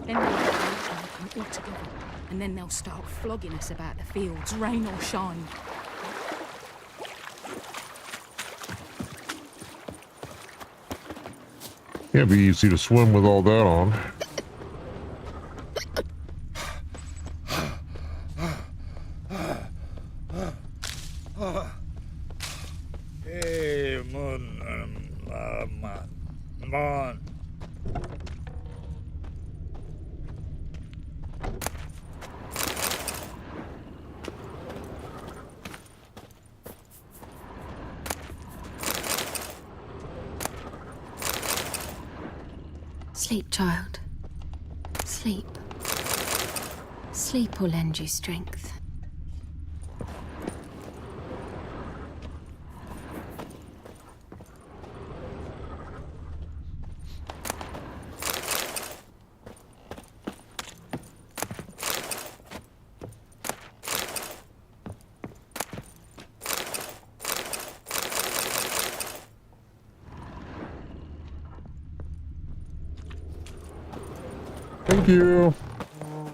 Then they'll come all together, and then they'll start flogging us about the fields, rain or shine. Can't be easy to swim with all that on. Hey, man. Sleep, child. Sleep. Sleep will lend you strength. Thank you.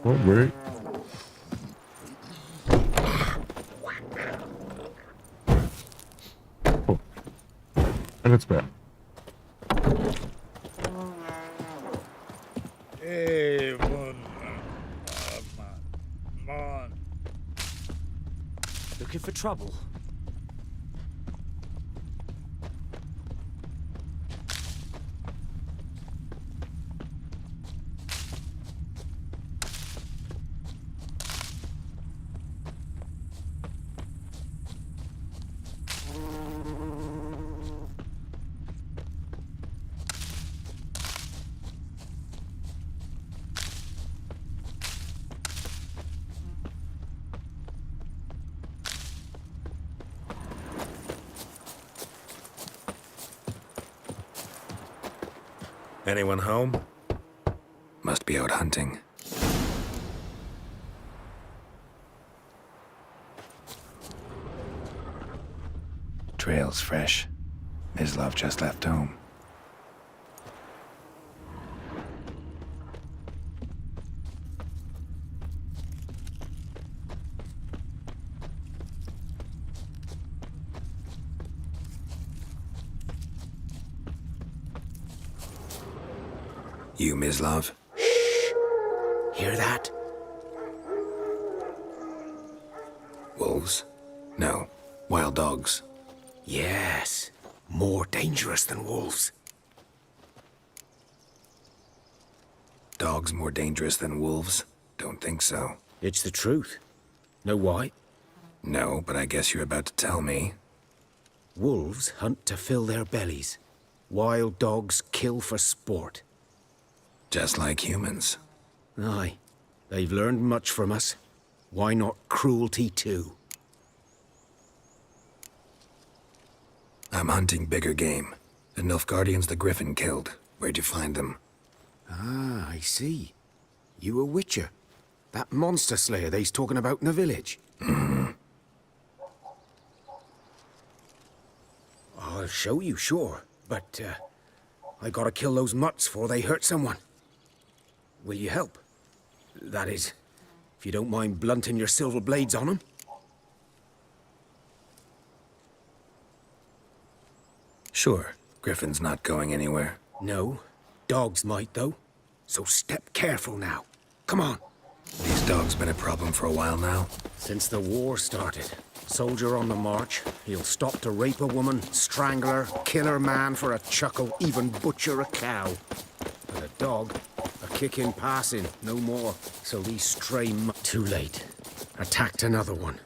Oh, wait. Oh. And it's back. Hey, man. Looking for trouble? Anyone home? Must be out hunting. Trail's fresh. Mislav just left home. You, Mislav? Hear that? Wolves? No. Wild dogs. Yes. More dangerous than wolves. Dogs more dangerous than wolves? Don't think so. It's the truth. Know why? No, but I guess you're about to tell me. Wolves hunt to fill their bellies. Wild dogs kill for sport. Just like humans. Aye. They've learned much from us. Why not cruelty too? I'm hunting bigger game. The Nilfgaardians the Griffin killed. Where'd you find them? Ah, I see. You a witcher. That monster slayer they's talking about in the village. I'll show you, sure. But, I gotta kill those mutts before they hurt someone. Will you help? That is, if you don't mind blunting your silver blades on them. Sure. Griffin's not going anywhere. No. Dogs might, though. So step careful now. Come on. These dogs been a problem for a while now? Since the war started. Soldier on the march. He'll stop to rape a woman, strangle her, kill her man for a chuckle, even butcher a cow. But a dog, a kick in passing, no more. So these stray too late. Attacked another one.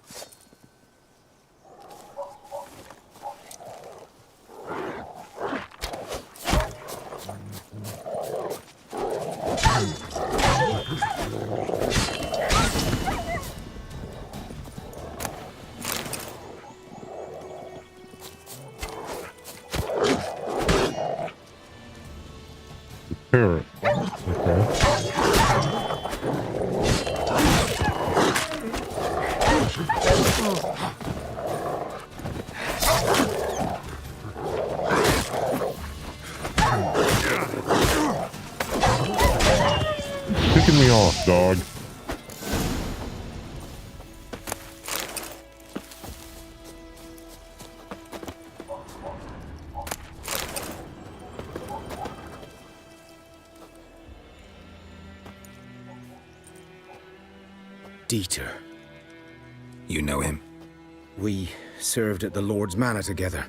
Parrot. Okay. Kicking me off, dog. Dieter. You know him? We served at the Lord's Manor together,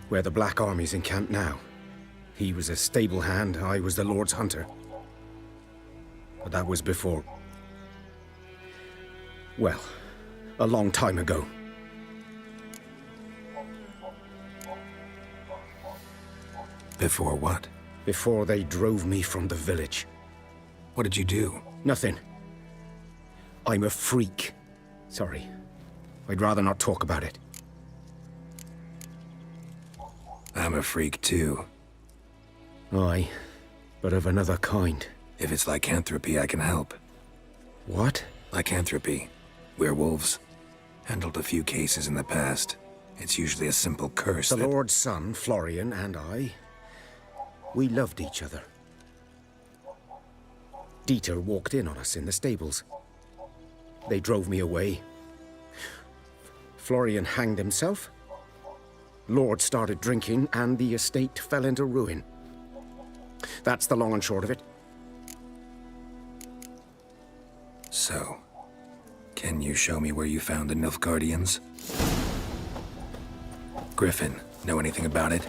where the Black Army's encamped now. He was a stable hand, I was the Lord's hunter. But that was before... well, a long time ago. Before what? Before they drove me from the village. What did you do? Nothing. I'm a freak. Sorry. I'd rather not talk about it. I'm a freak too. Aye, but of another kind. If it's lycanthropy, I can help. What? Lycanthropy. Werewolves. Handled a few cases in the past. It's usually a simple curse The that... Lord's son, Florian, and I... we loved each other. Dieter walked in on us in the stables. They drove me away. Florian hanged himself. Lord started drinking, and the estate fell into ruin. That's the long and short of it. So, can you show me where you found the Nilfgaardians? Griffin, know anything about it?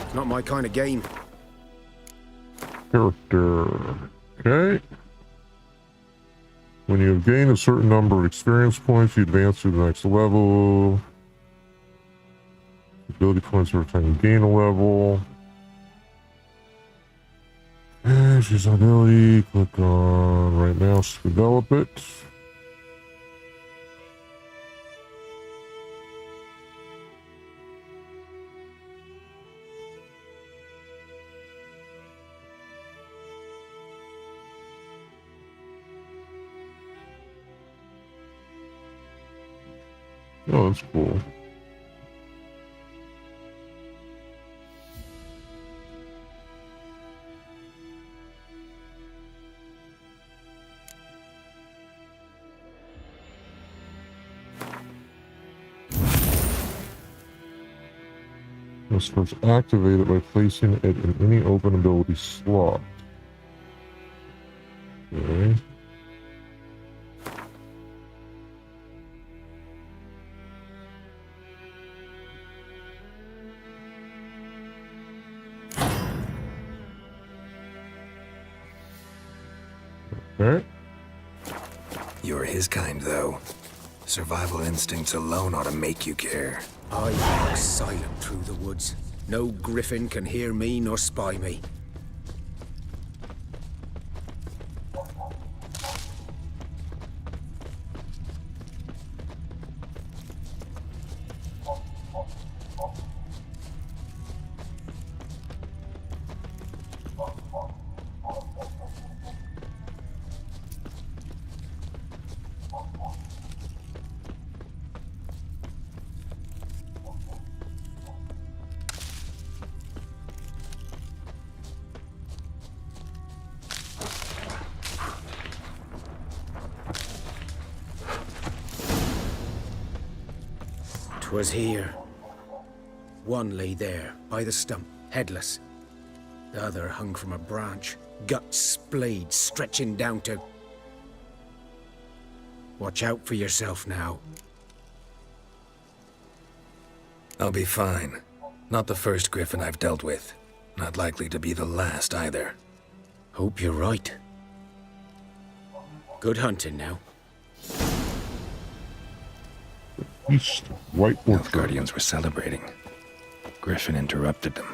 It's not my kind of game. Character. Okay. When you have gained a certain number of experience points, you advance to the next level. Ability points every time you gain a level. And choose an ability. Click on right mouse to develop it. Oh, that's cool. Must first activate it by placing it in any open ability slot. Okay. Alright. You're his kind, though. Survival instincts alone ought to make you care. I walk silent through the woods. No griffin can hear me nor spy me. Was here. One lay there, by the stump, headless. The other hung from a branch, guts splayed, stretching down to... Watch out for yourself now. I'll be fine. Not the first griffin I've dealt with. Not likely to be the last either. Hope you're right. Good hunting now. East, White Elf Guardians were celebrating. Griffin interrupted them.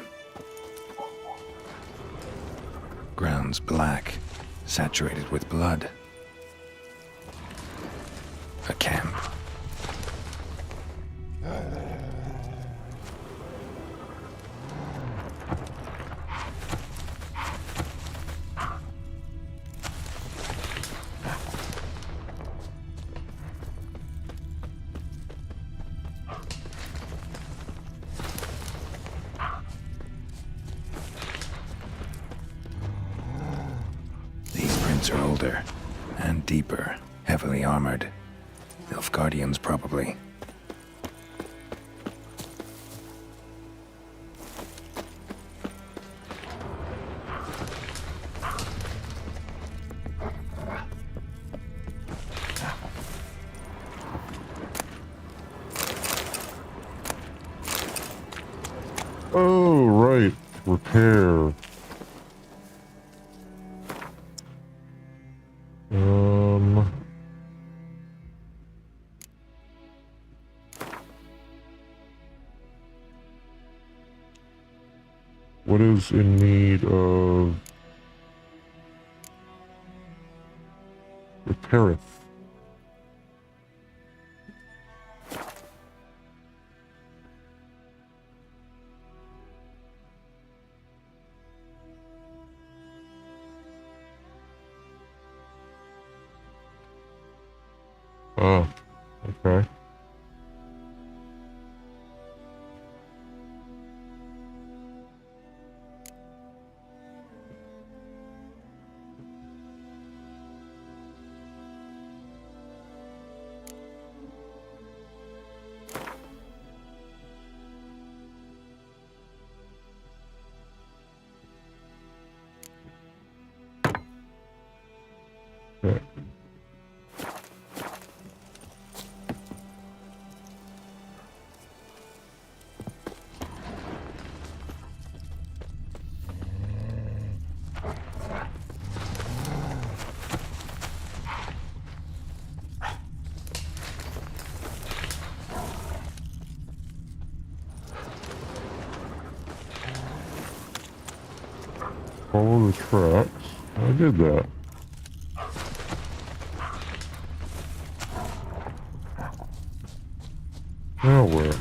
Ground's black, saturated with blood. A camp. These prints are older and deeper, heavily armored. Elf Guardians, probably. Oh, right. Repair. What is in need of repaireth? Oh, okay. Okay. Follow the tracks. I did that. Now where?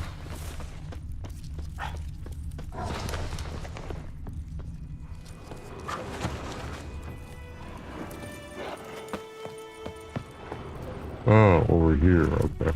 Oh, over here. Okay.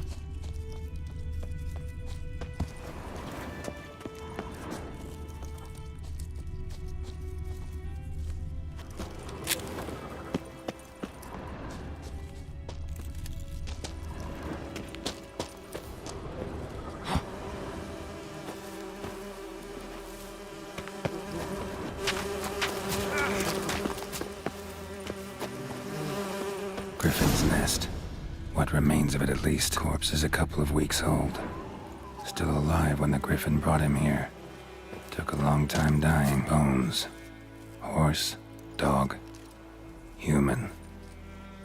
Griffin's nest. What remains of it, at least. Corpse is a couple of weeks old. Still alive when the Griffin brought him here. Took a long time dying. Bones. Horse. Dog. Human.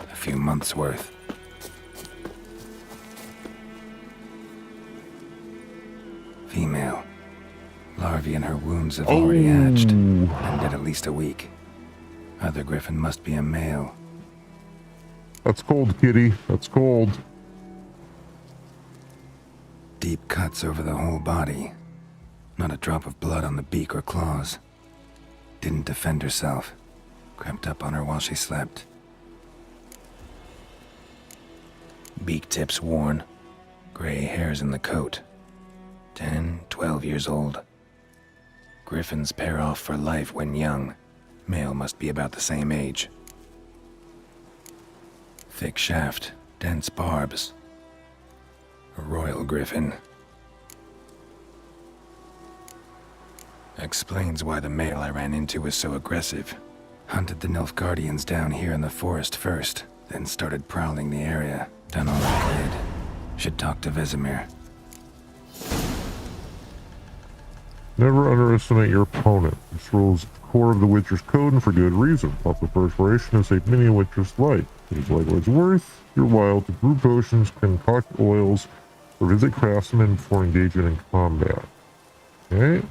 A few months' worth. Female. Larvae in her wounds have already hatched. Been dead at least a week. Other Griffin must be a male. That's cold, kitty. That's cold. Deep cuts over the whole body. Not a drop of blood on the beak or claws. Didn't defend herself. Crept up on her while she slept. Beak tips worn. Gray hairs in the coat. 10, 12 years old. Griffins pair off for life when young. Male must be about the same age. Thick shaft, dense barbs. A royal griffin. Explains why the male I ran into was so aggressive. Hunted the Nilfgaardians down here in the forest first, then started prowling the area. Done all I could. Should talk to Vesemir. Never underestimate your opponent. This rule is at the core of the Witcher's code and for good reason. Proper preparation has saved many a Witcher's life. It is likewise worth your while to brew potions, concoct oils, or visit craftsmen before engaging in combat. Okay.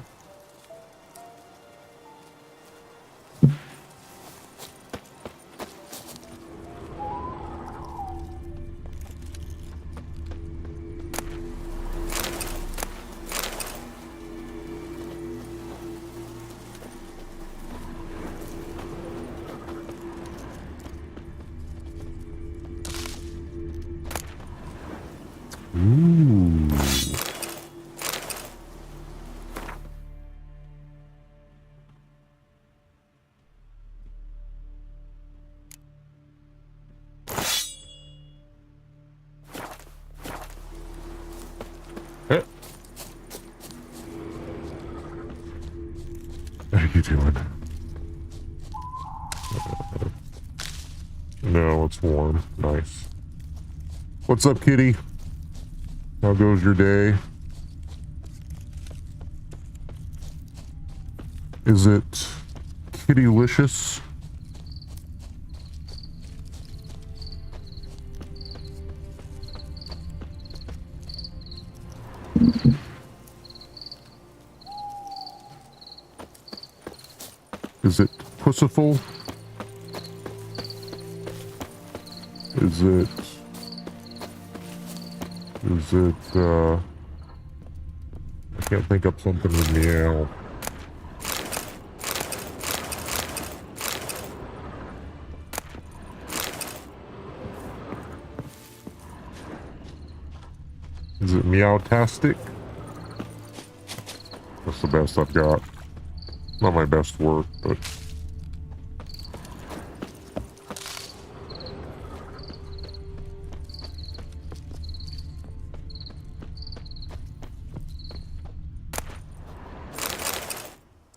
Ooh. Hey. How are you doing? No, it's warm. Nice. What's up, kitty? How goes your day? Is it kittylicious? Is it pussiful? Is it... I can't think up something with meow. Is it meow-tastic? That's the best I've got. Not my best work, but...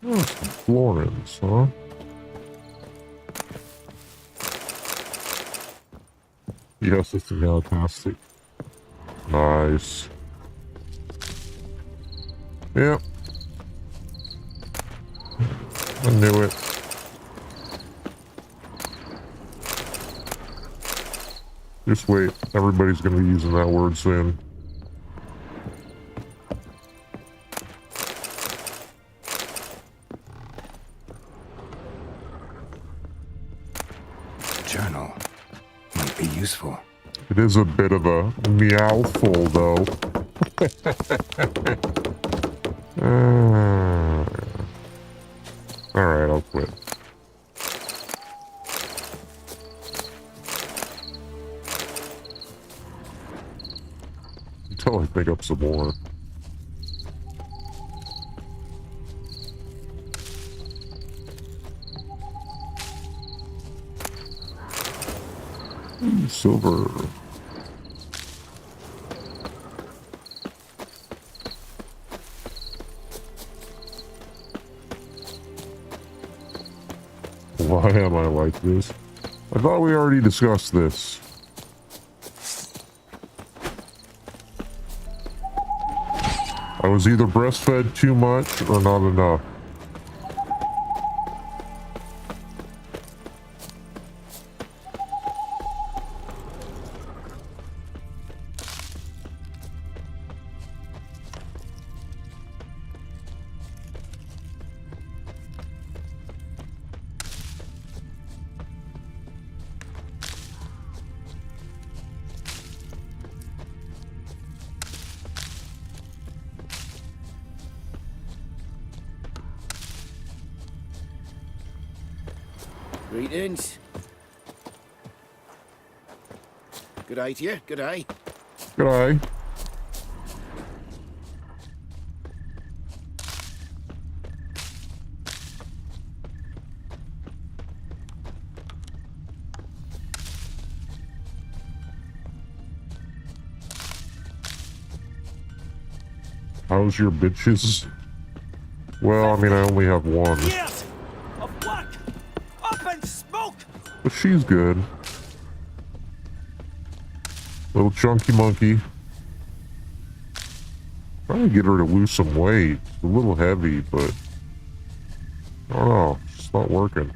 Oh, some Florence, huh? Yes, it's fantastic. Nice. Yep. I knew it. Just wait. Everybody's gonna be using that word soon. Journal might be useful. It is a bit of a meowful, though. Alright, I'll quit. Until I pick up some more. Silver. Why am I like this? I thought we already discussed this. I was either breastfed too much or not enough. Greetings. Good eye to you. Good eye. Good eye. How's your bitches? Well, I mean, I only have one. Yes! A what? Up and smoke! But she's good. Little chunky monkey. Trying to get her to lose some weight. It's a little heavy, but I don't know. It's not working.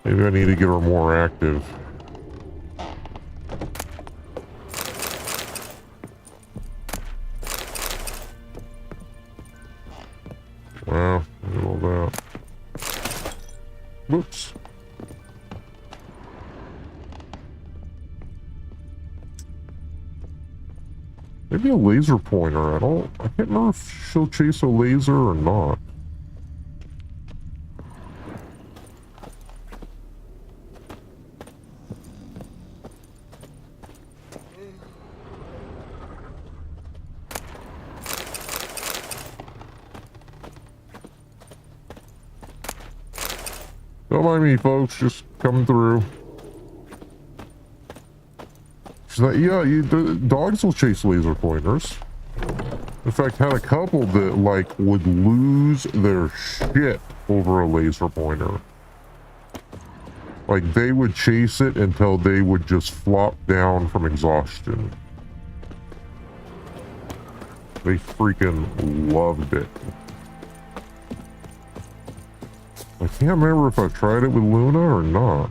Maybe I need to get her more active. Wow, look at all that. Whoops. Maybe a laser pointer. I can't remember if she'll chase a laser or not. Don't mind me, folks. Just coming through. She's like, yeah, dogs will chase laser pointers. In fact, had a couple that, like, would lose their shit over a laser pointer. Like, they would chase it until they would just flop down from exhaustion. They freaking loved it. I can't remember if I tried it with Luna or not.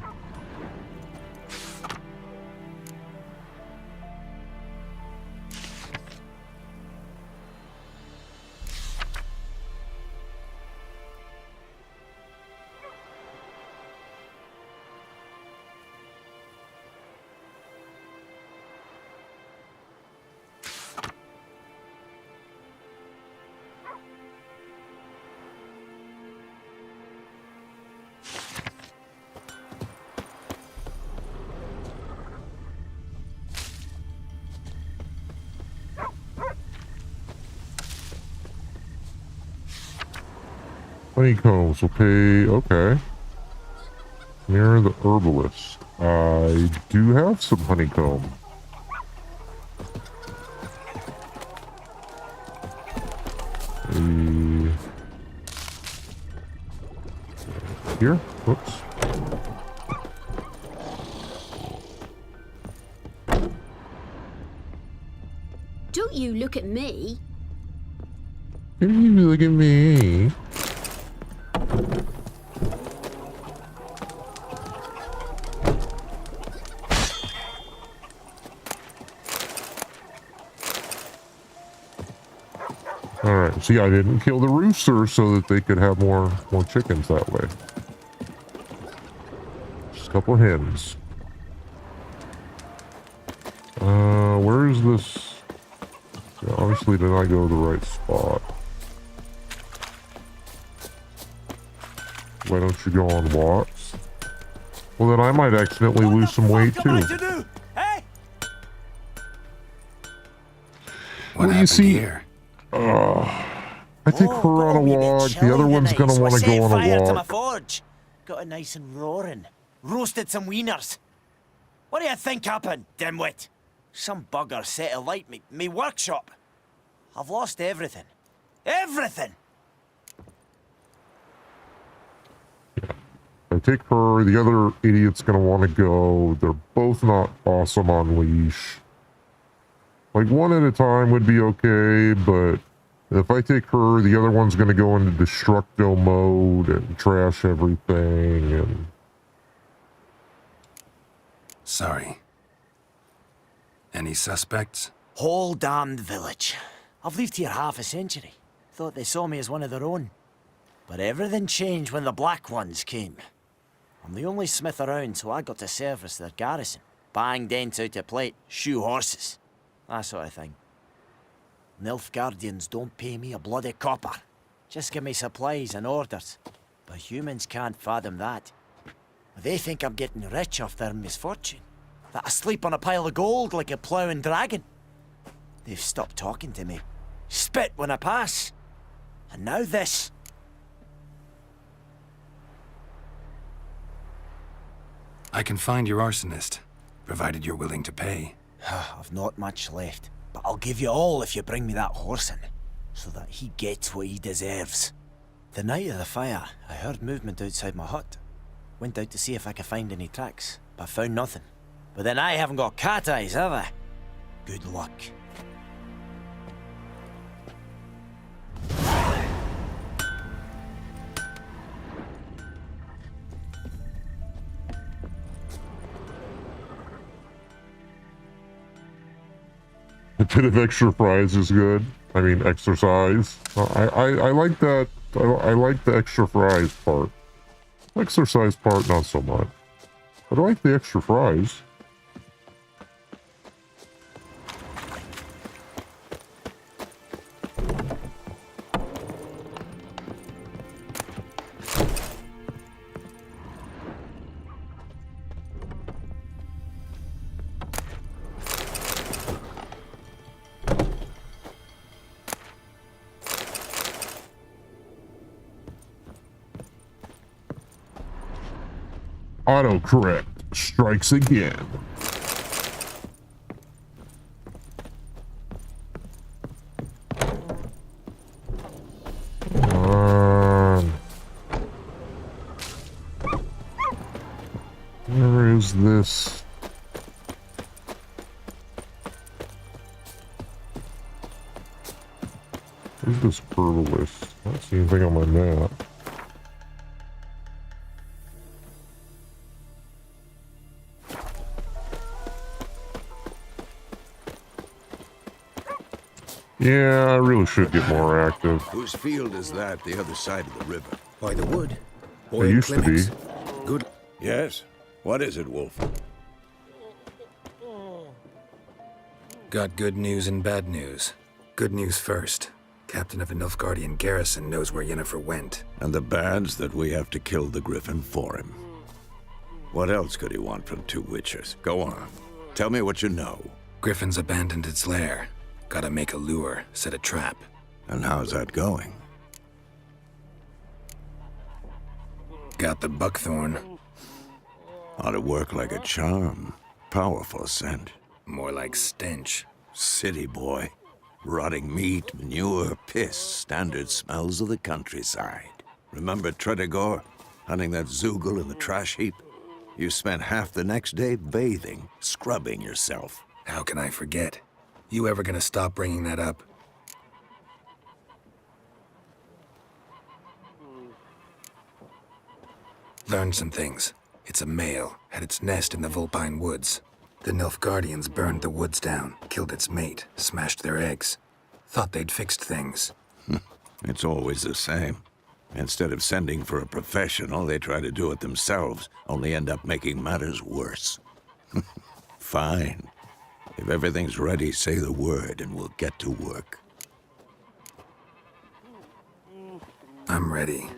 Honeycombs will pay, okay. Near the herbalist. I do have some honeycomb. Here? Whoops. Don't you look at me. You look at me. Alright, see, I didn't kill the rooster so that they could have more chickens that way. Just a couple of hens. Where is this? Yeah, obviously did I go to the right spot? Why don't you go on walks? Well, then I might accidentally lose some weight too. What happened here? I take her on a walk. The other one's gonna want to go on a walk. Forge. Got it nice and roaring. Roasted some wieners. What do you think happened, dimwit? Some bugger set alight me workshop. I've lost everything. Everything! I take her. The other idiot's gonna want to go. They're both not awesome on leash. Like, one at a time would be okay, but if I take her, the other one's going to go into destructo mode and trash everything and... Sorry. Any suspects? Whole damned village. I've lived here half a century. Thought they saw me as one of their own. But everything changed when the Black Ones came. I'm the only smith around, so I got to service their garrison. Bang dents out of plate, shoe horses. That sort of thing. Nilfgaardians don't pay me a bloody copper. Just give me supplies and orders. But humans can't fathom that. They think I'm getting rich off their misfortune. That I sleep on a pile of gold like a ploughing dragon. They've stopped talking to me. Spit when I pass. And now this. I can find your arsonist, provided you're willing to pay. I've not much left, but I'll give you all if you bring me that horse in, so that he gets what he deserves. The night of the fire, I heard movement outside my hut. Went out to see if I could find any tracks, but found nothing. But then I haven't got cat eyes, have I? Good luck. A bit of extra fries is good. I mean, exercise. I like that. I like the extra fries part. Exercise part, not so much. But I like the extra fries. Autocorrect strikes again. Where is this? Where's this herbalist? I don't see anything on my map. Yeah, I really should get more active. Whose field is that, the other side of the river? By the wood. It used to be. Good. Yes? What is it, Wolf? Got good news and bad news. Good news first. Captain of the Nilfgaardian garrison knows where Yennefer went. And the bad's that we have to kill the Griffin for him. What else could he want from two witchers? Go on. Tell me what you know. Griffin's abandoned its lair. Gotta make a lure, set a trap. And how's that going? Got the buckthorn. Ought to work like a charm. Powerful scent. More like stench. City boy. Rotting meat, manure, piss. Standard smells of the countryside. Remember Tredegor? Hunting that Zoogle in the trash heap? You spent half the next day bathing, scrubbing yourself. How can I forget? You ever gonna stop bringing that up? Learned some things. It's a male, had its nest in the Vulpine Woods. The Nilfgaardians burned the woods down, killed its mate, smashed their eggs. Thought they'd fixed things. It's always the same. Instead of sending for a professional, they try to do it themselves, only end up making matters worse. Fine. If everything's ready, say the word and we'll get to work. I'm ready.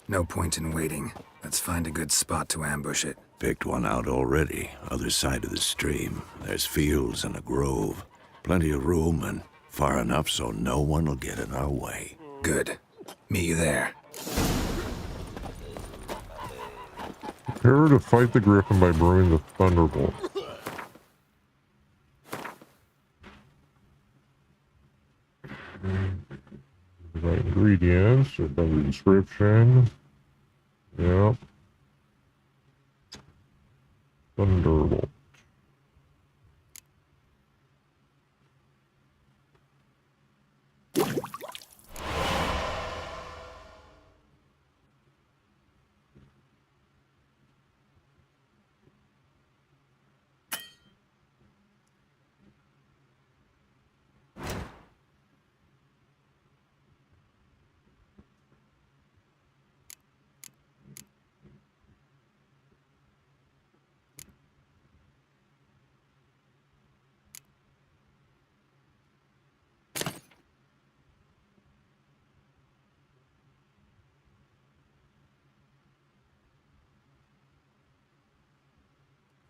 No point in waiting. Let's find a good spot to ambush it. Picked one out already, other side of the stream. There's fields and a grove. Plenty of room and far enough so no one will get in our way. Good. Meet you there. Prepare to fight the Griffin by brewing the Thunderbolt. The right ingredients, or by the description. Yep. Thunderbolt.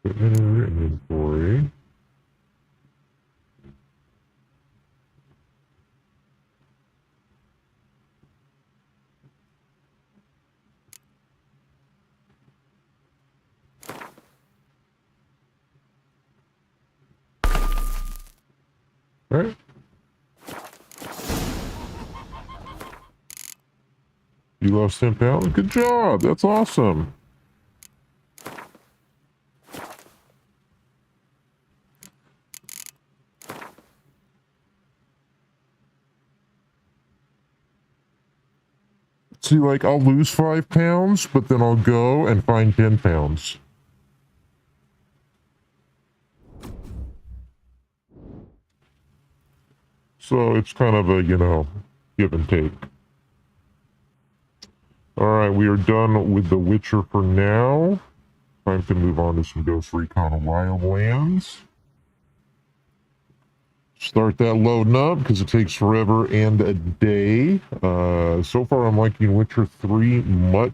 Equipment in our inventory. Right. You lost 10 pounds? Good job. That's awesome. See, like, I'll lose 5 pounds, but then I'll go and find 10 pounds. So it's kind of a, you know, give and take. Alright, we are done with The Witcher for now. Time to move on to some Ghost Recon Wildlands. Start that loading up because it takes forever and a day. So far I'm liking Witcher 3 much